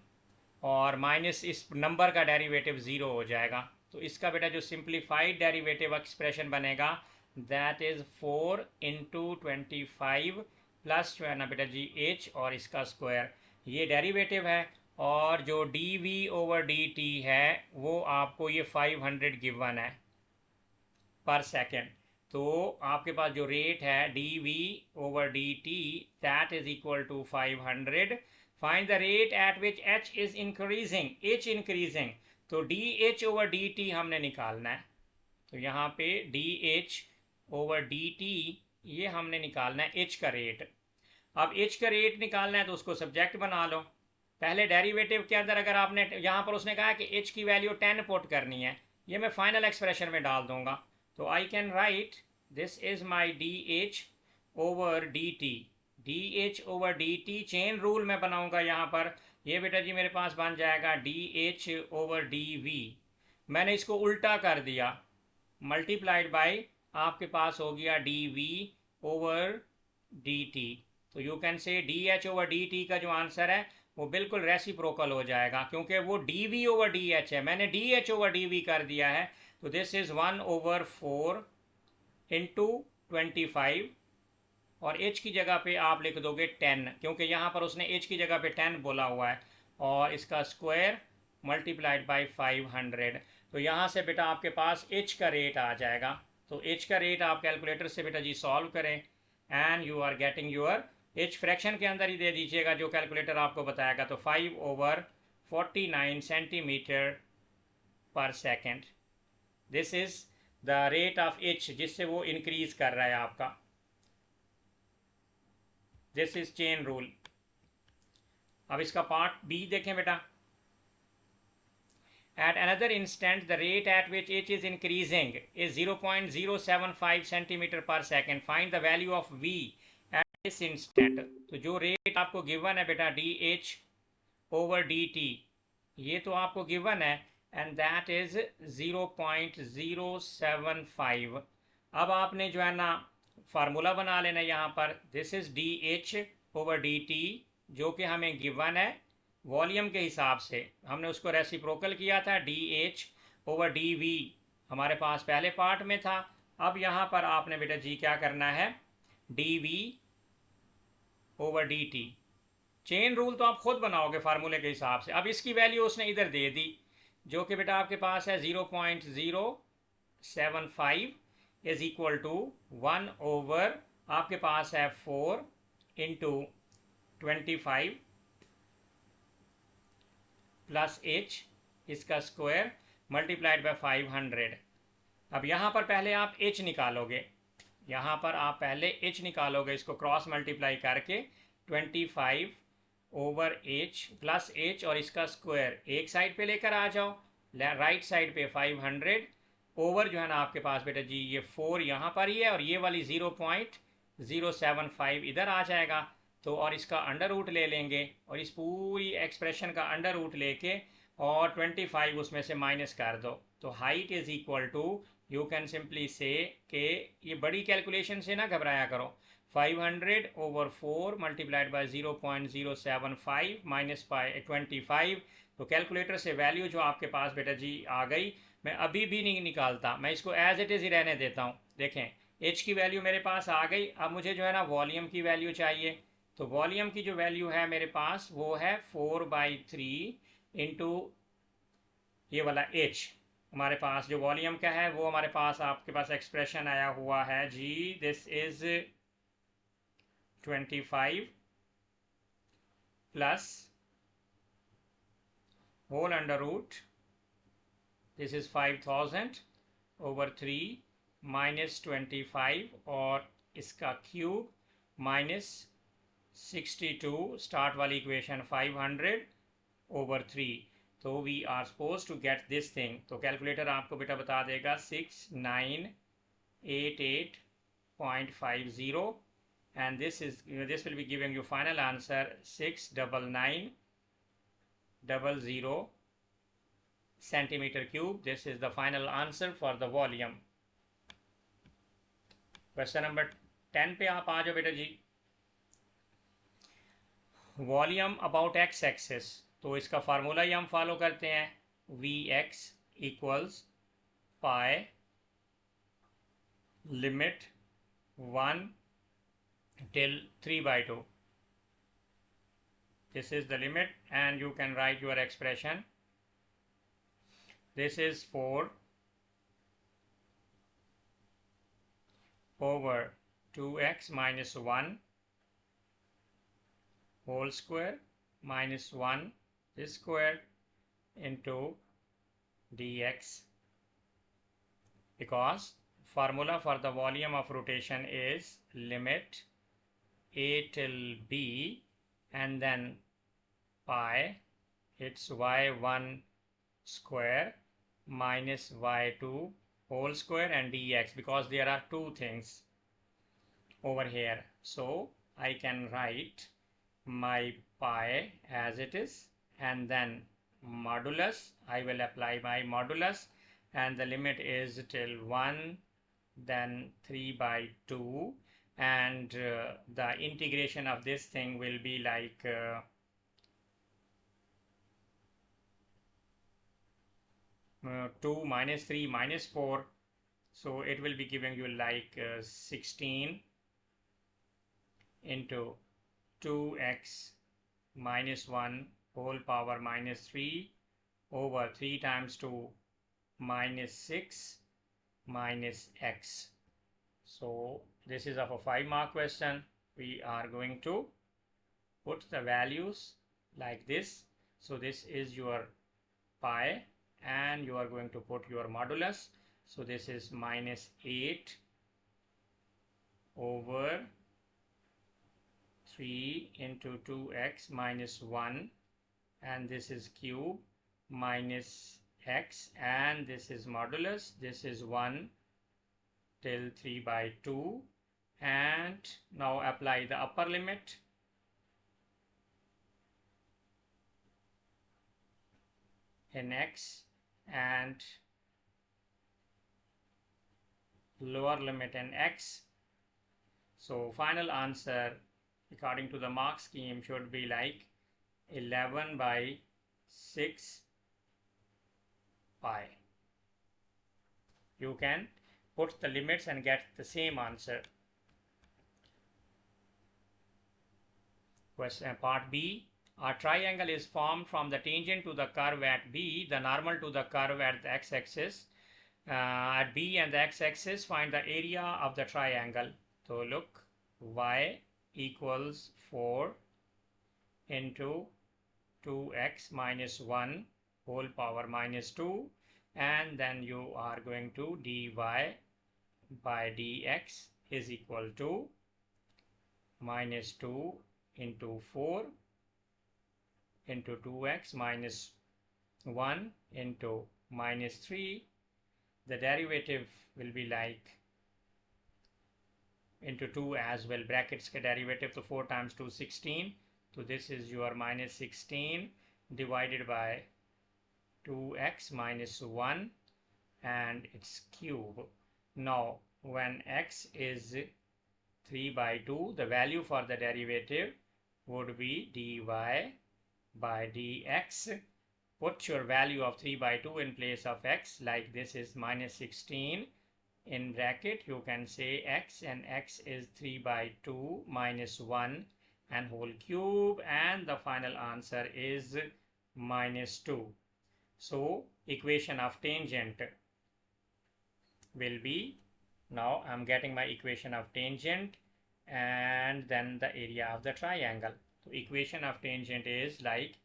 और माइनस इस नंबर का डेरिवेटिव 0 हो जाएगा। तो इसका बेटा जो सिंप्लीफाइड डेरिवेटिव एक्सप्रेशन बनेगा दैट इज़ 4 इंटू 25 प्लस जो है ना बेटा जी h और इसका स्क्वायर, ये डेरिवेटिव है। और जो d v over d t है वो आपको ये 500 गिवन है पर सेकेंड। तो आपके पास जो रेट है d v over d t that is equal to 500। Find the rate at which h is increasing, h increasing, तो d h over d t हमने निकालना है। तो यहाँ पे d h over d t ये हमने निकालना है एच का रेट। अब एच का रेट निकालना है तो उसको सब्जेक्ट बना लो। पहले डेरिवेटिव के अंदर अगर आपने यहाँ पर उसने कहा कि एच की वैल्यू 10 पुट करनी है, ये मैं फाइनल एक्सप्रेशन में डाल दूंगा। तो I can write this is my D h over d T, D h over d t chain rule में बनाऊंगा यहाँ पर। ये बेटा जी मेरे पास बन जाएगा d h over d v, मैंने इसको उल्टा कर दिया, मल्टीप्लाइड बाई आपके पास हो गया d v over d t. तो you can say d h over d t का जो आंसर है वो बिल्कुल रेसिप्रोकल हो जाएगा, क्योंकि वो d v over d h है, मैंने d h over d v कर दिया है। तो दिस इज़ 1/4 इंटू 25, और h की जगह पे आप लिख दोगे 10, क्योंकि यहाँ पर उसने h की जगह पे 10 बोला हुआ है, और इसका स्क्वायर मल्टीप्लाइड बाई 500। तो यहाँ से बेटा आपके पास h का रेट आ जाएगा। तो h का रेट आप कैलकुलेटर से बेटा जी सॉल्व करें, and you are getting your h fraction के अंदर ही दे दीजिएगा जो कैलकुलेटर आपको बताएगा। तो 5/49 सेंटीमीटर पर second, this is the rate of h जिससे वो इंक्रीज कर रहा है आपका। This is chain rule. अब इसका पार्ट बी देखें बेटा। At another instant, the rate at which h is increasing is 0.075 centimeter per second. Find the value of v at this instant. तो जो रेट आपको गिवन है बेटा D h over d t, ये तो आपको गिवन है, एंड दैट इज 0.075। अब आपने जो है ना फार्मूला बना लेना यहाँ पर, this is D h over d T जो कि हमें गिवन है वॉल्यूम के हिसाब से, हमने उसको रेसिप्रोकल किया था, d h over d v हमारे पास पहले पार्ट में था। अब यहाँ पर आपने बेटा जी क्या करना है, d v over d t, chain rule तो आप खुद बनाओगे फार्मूले के हिसाब से। अब इसकी वैल्यू उसने इधर दे दी जो कि बेटा आपके पास है 0.075 इज इक्वल टू 1 ओवर आपके पास है 4 इंटू 25 प्लस h इसका स्क्वायर मल्टीप्लाइड बाय 500। अब यहाँ पर पहले आप h निकालोगे, यहाँ पर आप पहले h निकालोगे, इसको क्रॉस मल्टीप्लाई करके 25 ओवर h प्लस h और इसका स्क्वायर एक साइड पे लेकर आ जाओ, राइट साइड पे 500 ओवर जो है ना आपके पास बेटा जी ये 4 यहाँ पर ही है और ये वाली 0.075 इधर आ जाएगा। तो और इसका अंडर रूट ले लेंगे और इस पूरी एक्सप्रेशन का अंडर रूट लेके और 25 उसमें से माइनस कर दो। तो height is equal to, you can simply say कि ये बड़ी कैलकुलेशन से ना घबराया करो, 500 ओवर 4 मल्टीप्लाइड बाय 0.075 माइनस बाय 25। तो कैलकुलेटर से वैल्यू जो आपके पास बेटा जी आ गई, मैं अभी भी नहीं निकालता, मैं इसको एज इट इज़ ही रहने देता हूँ। देखें एच की वैल्यू मेरे पास आ गई। अब मुझे जो है ना वॉल्यूम की वैल्यू चाहिए। तो वॉल्यूम की जो वैल्यू है मेरे पास वो है 4/3 इंटू ये वाला एच। हमारे पास जो वॉल्यूम का है वो हमारे पास आपके पास एक्सप्रेशन आया हुआ है जी, this is 25 plus whole under root, this is 5000 over 3 minus 25 और इसका क्यूब माइनस 62 स्टार्ट वाली इक्वेशन 500 ओवर 3। तो we are suppose to get this thing. तो कैलकुलेटर आपको बेटा बता देगा 6988.50 and this will be giving you final answer 69900 centimeter cube. This is the final answer for the volume. Question number 10 पे आप आ जाओ बेटा जी। वॉल्यूम अबाउट एक्स एक्सिस, तो इसका फार्मूला ही हम फॉलो करते हैं, v x equals pi limit 1 till 3/2. This is the limit and you can write your expression. This is 4 over 2x minus 1 whole square minus 1 this square into dx, because formula for the volume of rotation is limit a till b and then pi, it's y1 square minus y2 whole square and dx, because there are two things over here. So I can write my pi as it is and then modulus, I will apply my modulus and the limit is till 1 then 3/2 and the integration of this thing will be like 2 minus 3 minus 4, so it will be giving you like 16 into 2x minus 1 whole power minus 3 over 3 times 2 minus 6 minus x. So this is of a 5-mark question. We are going to put the values like this. So this is your pi and you are going to put your modulus. So this is minus 8 over 3 into 2x minus 1 and this is cube minus x and this is modulus, this is 1 till 3/2 and now apply the upper limit. In x and lower limit in x. So final answer according to the mark scheme should be like 11/6 pi. You can put the limits and get the same answer. Question part B. A triangle is formed from the tangent to the curve at B, the normal to the curve at the x-axis. At B and the x-axis, find the area of the triangle. So look, y equals 4 into 2x minus 1 whole power minus 2 and then you are going to dy by dx is equal to minus 2 into 4 into 2x minus 1 into minus 3, the derivative will be like into 2 as well, brackets ka derivative, so 4 times 2 16, so this is your minus 16 divided by 2x minus 1 and its cube. Now when x is 3 by 2, the value for the derivative would be dy by dx. Put your value of 3 by 2 in place of x, like this is minus 16 in bracket, you can say x, and x is 3 by 2 minus 1 and whole cube, and the final answer is minus 2. So equation of tangent will be, now I'm getting my equation of tangent and then the area of the triangle. So equation of tangent is like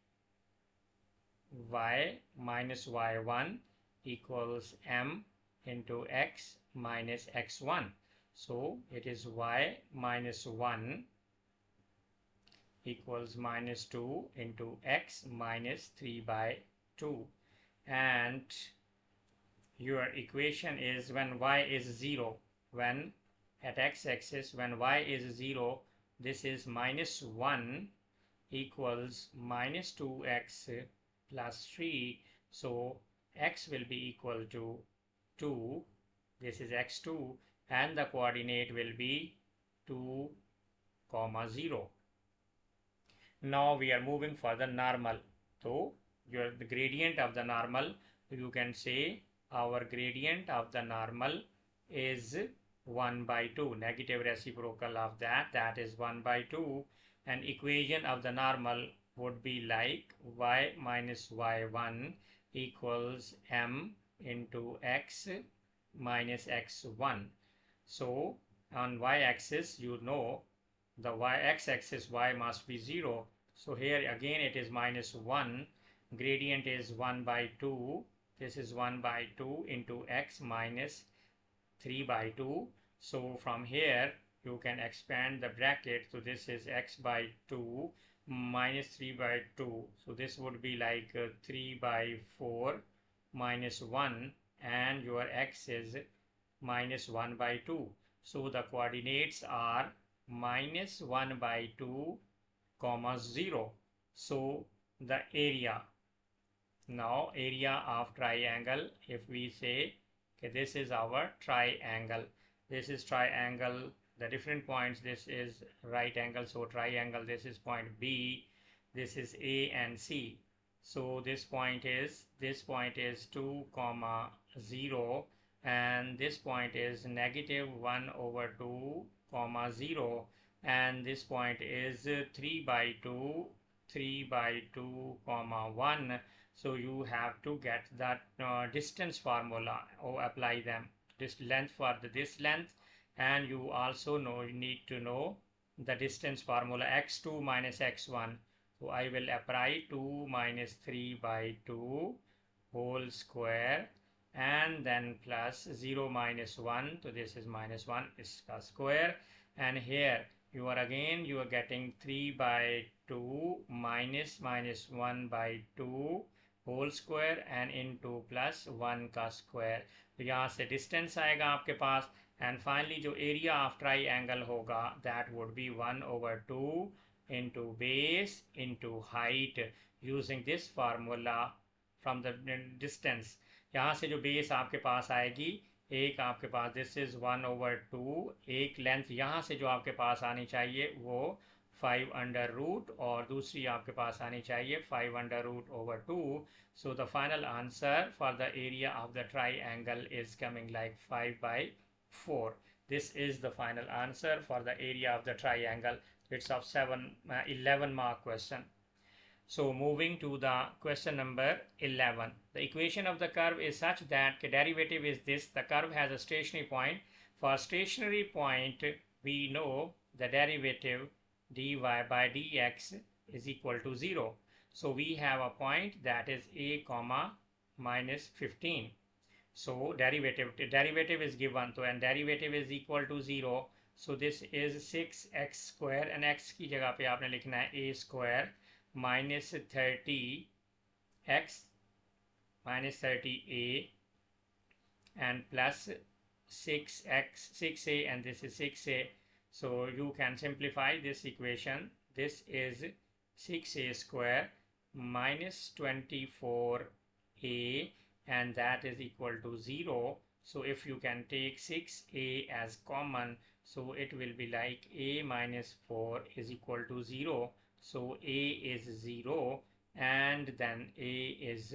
y minus y1 equals m into x minus x1. So it is y minus 1 equals minus 2 into x minus 3 by 2. And your equation is when y is 0, when at x-axis, when y is 0, this is minus 1 equals minus 2x plus 3. So x will be equal to 2, this is x2, and the coordinate will be 2, 0. Now we are moving for the normal. So the gradient of the normal, you can say our gradient of the normal is 1 by 2, negative reciprocal of that is 1 by 2, and equation of the normal would be like y minus y1 equals m into x minus x1. So on y-axis, you know the x-axis y must be 0. So here again it is minus 1, gradient is 1 by 2, this is 1 by 2 into x minus 3 by 2. So from here you can expand the bracket, so this is x by 2 minus 3 by 2, so this would be like 3 by 4 minus 1, and your x is minus 1 by 2. So the coordinates are minus 1 by 2 comma 0. So the area, now area of triangle, if we say okay, this is our triangle, this is triangle, the different points, this is right angle, so triangle, this is point B, this is A and C. So this point is 2 comma 0, and this point is negative 1 over 2 comma 0, and this point is 3 by 2 comma 1. So you have to get that distance formula or apply them, this length for this length, and you also know, you need to know the distance formula x2 minus x1. So I will apply 2 minus 3 by 2 whole square, and then plus 0 minus 1, so this is minus 1 is square, and here you are getting 3 by 2 minus 1 by 2 whole square and into plus 1 का square. तो यहाँ से distance आएगा आपके पास, and finally जो area of triangle होगा that would be 1 over 2 into base into height, using this formula from the distance. यहाँ से जो base आपके पास आएगी, एक आपके पास दिस इज 1 over 2, एक लेंथ यहाँ से जो आपके पास आनी चाहिए वो 5 अंडर रूट, और दूसरी आपके पास आनी चाहिए 5 under root over 2. So the final answer for the area of the triangle is coming like 5 by 4. This is the final answer for the area of the triangle. It's of 11 mark question. So moving to the question number 11. The equation of the curve is such that the derivative is this. The curve has a stationary point. For stationary point, we know the derivative dy by dx is equal to 0. So we have a point that is a comma minus 15. So derivative is given, so and derivative is equal to 0. So this is 6x square, and x की जगह पे आपने लिखना है a square minus 30x minus 30a and plus 6a, and this is 6a. So you can simplify this equation. This is 6a square minus 24a, and that is equal to 0. So if you can take 6a as common, so it will be like a minus 4 is equal to 0. So a is 0 and then a is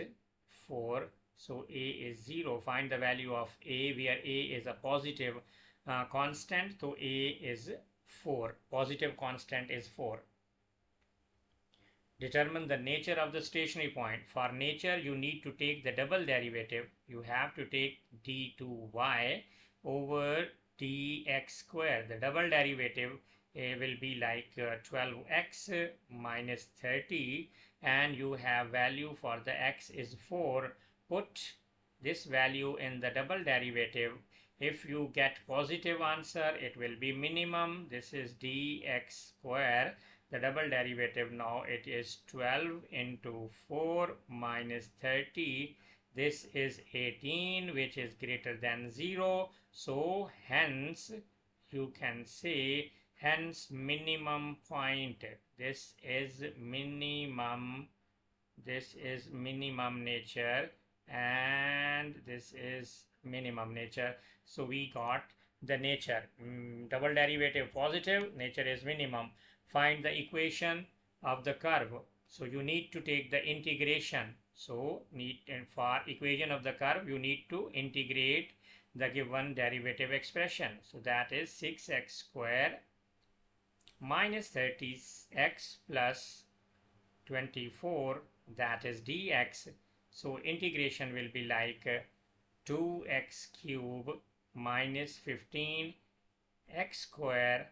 4. So a is 0. Find the value of a, where a is a positive constant. So a is 4. Positive constant is 4. Determine the nature of the stationary point. For nature, you need to take the double derivative. You have to take d2y over dx square. The double derivative will be like 12x minus 30, and you have value for the x is 4. Put this value in the double derivative. If you get positive answer, it will be minimum. This is dx square. The double derivative now, it is 12 into 4 minus 30. This is 18, which is greater than 0. So hence you can say, hence minimum point. This is minimum. This is minimum nature, and this is minimum nature. So we got the nature. Double derivative positive, nature is minimum. Find the equation of the curve. So you need to take the integration. So for equation of the curve, you need to integrate the given derivative expression. So that is 6x square minus 30x plus 24, that is dx. So integration will be like 2x cube minus 15 x square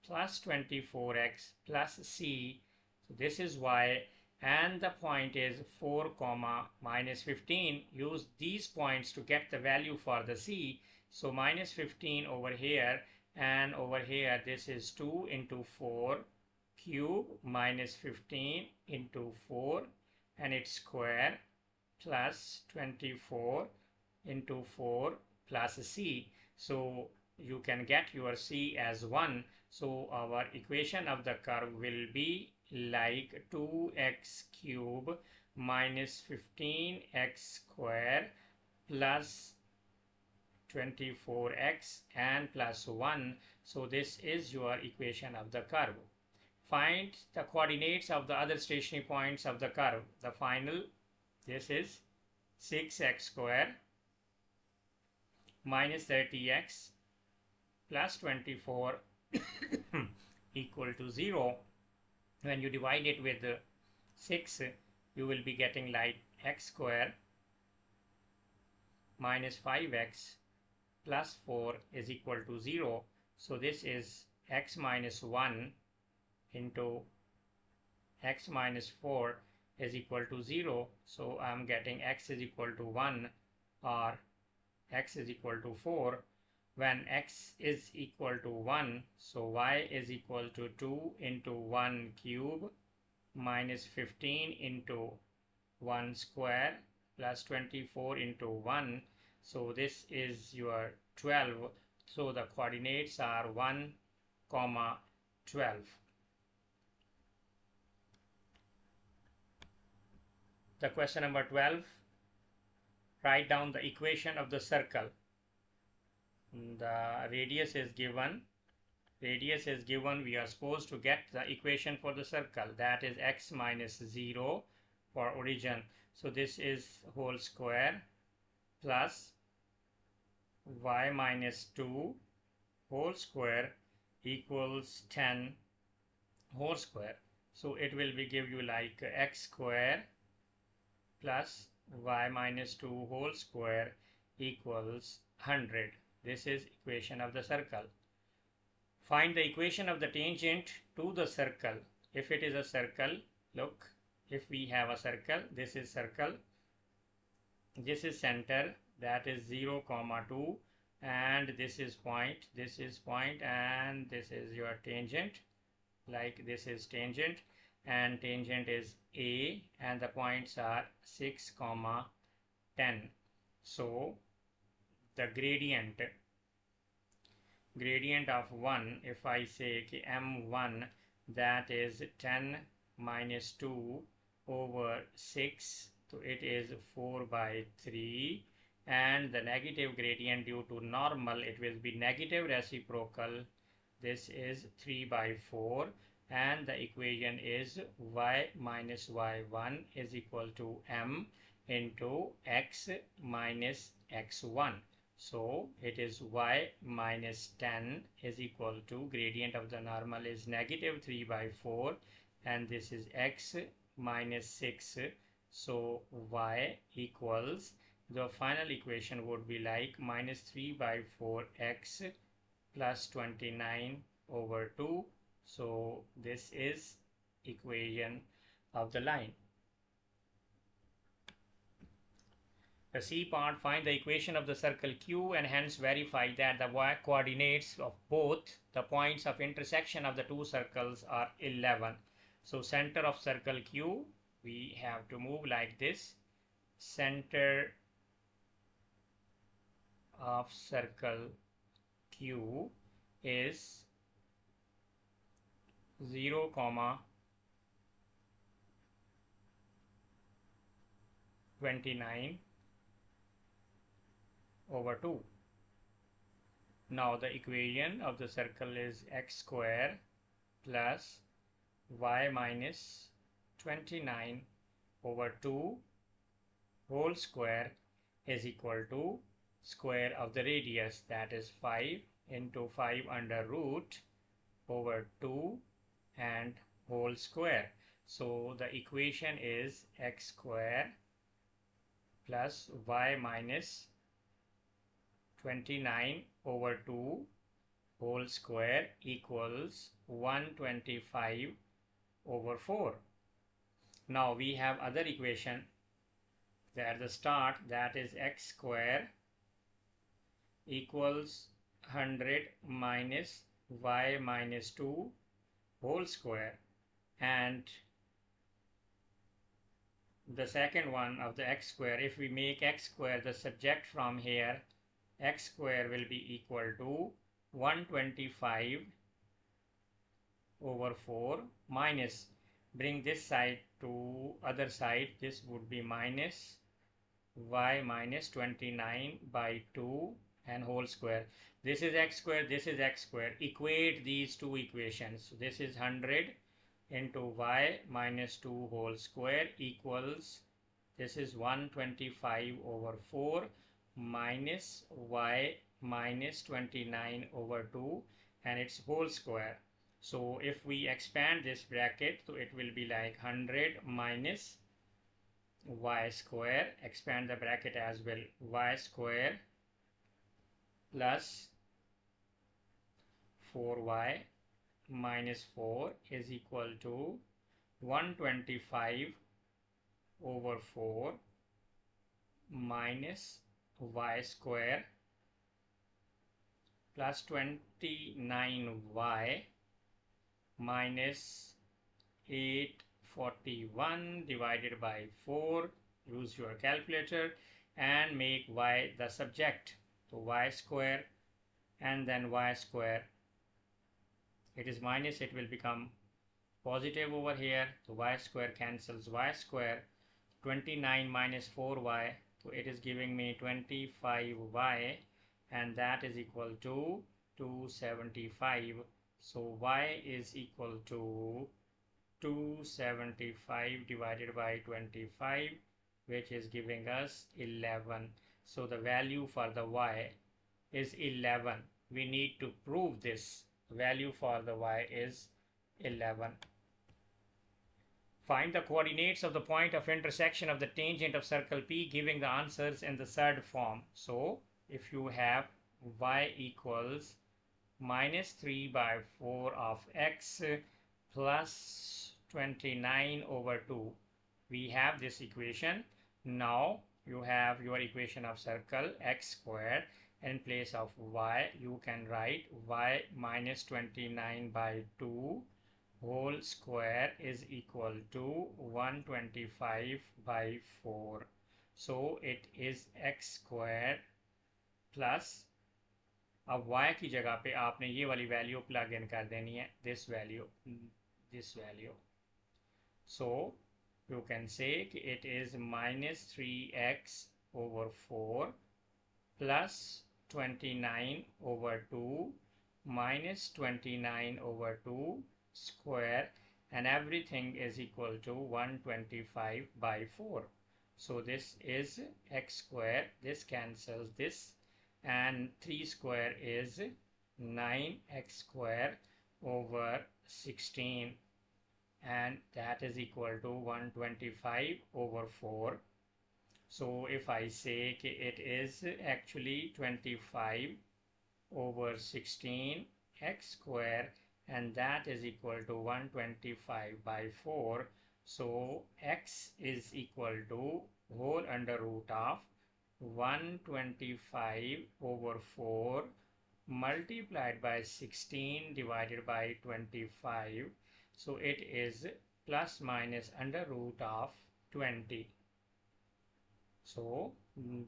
plus 24x plus c. So this is y, and the point is 4 comma minus 15. Use these points to get the value for the c. So minus 15 over here, and over here this is 2 into 4 cube minus 15 into 4 and its square plus 24 into 4 plus c. So you can get your c as 1. So our equation of the curve will be like 2x cube minus 15x square plus 24x and plus 1. So this is your equation of the curve. Find the coordinates of the other stationary points of the curve. The final, this is 6x square minus 30x plus 24 equal to 0. When you divide it with 6, you will be getting like x square minus 5x plus 4 is equal to 0. So this is x minus 1 into x minus 4 is equal to 0. So I'm getting x is equal to 1 or x is equal to 4. When x is equal to 1, so y is equal to 2 into 1 cube minus 15 into 1 square plus 24 into 1. So this is your 12. So the coordinates are 1 comma 12. The question number 12, write down the equation of the circle. The radius is given. We are supposed to get the equation for the circle, that is x minus 0 for origin. So this is whole square plus y minus 2 whole square equals 10 whole square. So it will be give you like x square plus y minus 2 whole square equals 100. This is equation of the circle. Find the equation of the tangent to the circle. If it is a circle, look, if we have a circle, this is circle, this is center, that is 0 comma 2, and this is point, and this is your tangent, like this is tangent, and tangent is a, and the points are 6 comma 10. So the gradient of 1, if I say m1, that is 10 minus 2 over 6, so it is 4 by 3, and the negative gradient due to normal, it will be negative reciprocal, this is 3 by 4, and the equation is y minus y1 is equal to m into x minus x1. So it is y minus 10 is equal to gradient of the normal is negative 3 by 4, and this is x minus 6. So y equals, the final equation would be like minus 3 by 4x plus 29 over 2. So this is equation of the line. The C part, find the equation of the circle Q and hence verify that the y coordinates of both the points of intersection of the two circles are 11. So center of circle Q, we have to move like this. Center of circle Q is 0, 29 over 2. Now the equation of the circle is x square plus y minus 29 over 2 whole square is equal to square of the radius, that is 5 into 5 under root over 2 and whole square. So the equation is x square plus y minus 29 over 2 whole square equals 125 over 4. Now we have other equation at the start, that is x square equals 100 minus y minus 2 whole square, and the second one of the x square, if we make x square the subject from here, x square will be equal to 125 over 4 minus, bring this side to other side, this would be minus y minus 29 by 2 and whole square. This is x square, this is x square. Equate these two equations. This is 100 into y minus 2 whole square equals, this is 125 over 4 minus y minus 29 over 2 and its whole square. So if we expand this bracket, so it will be like 100 minus y square, expand the bracket as well, y square plus 4y minus 4 is equal to 125 over 4 minus y square plus 29y minus 841 divided by 4. Use your calculator and make y the subject. So y square and then y square. It is minus, it will become positive over here. So y square cancels y square. 29 minus 4y. So it is giving me 25y, and that is equal to 275. So y is equal to 275 divided by 25, which is giving us 11. So the value for the y is 11. We need to prove this. The value for the y is 11. Find the coordinates of the point of intersection of the tangent of circle P, giving the answers in the third form. So if you have y equals minus 3 by 4 of x plus 29 over 2, we have this equation. Now you have your equation of circle x squared. In place of y, you can write y minus 29 by 2 whole square is equal to 125 by 4. so it is x square plus, अब y की जगह पे आपने ये वाली value plug in कर देनी है, this value, so you can say कि it is minus 3x over 4 plus 29 over 2 minus 29 over 2 square, and everything is equal to 125 by 4. So this is x square, this cancels this, and 3 square is 9x square over 16, and that is equal to 125 over 4. So if I say it is actually 25 over 16 x square, and that is equal to 125 by 4. So x is equal to whole under root of 125 over 4 multiplied by 16 divided by 25. So it is plus minus under root of 20. So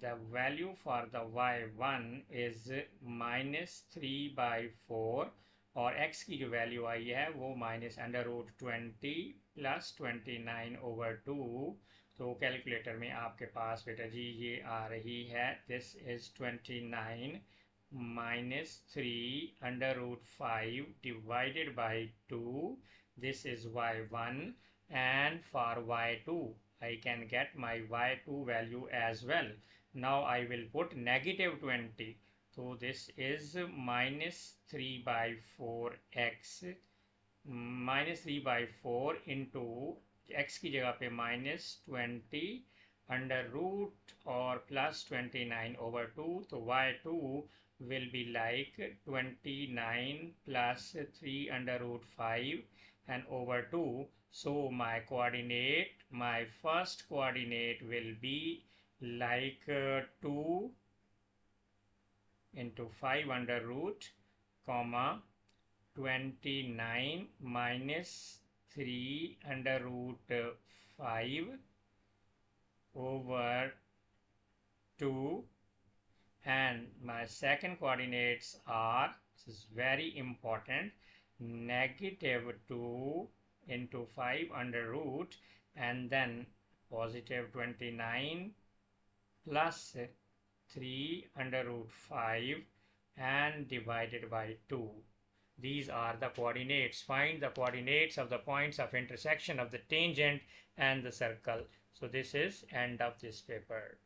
the value for the y1 is minus 3 by 4, और x की जो value आई है वो minus under root 20 plus 29 over 2. तो calculator में आपके पास बेटा जी ये आ रही है, this is 29 minus 3 under root 5 divided by 2. This is y1, and for y2 I can get my y2 value as well. Now I will put negative 20. So this is minus 3 by 4x, minus 3 by 4 into x की जगह पे minus 20 under root और plus 29 over 2. तो y2 will be like 29 plus 3 under root 5 and over 2. So my first coordinate will be like 2 into 5 under root, comma 29 minus 3 under root 5 over 2, and my second coordinates are, this is very important, negative 2 into 5 under root, and then positive 29 plus 3 under root 5 and divided by 2. These are the coordinates. Find the coordinates of the points of intersection of the tangent and the circle. So this is end of this paper.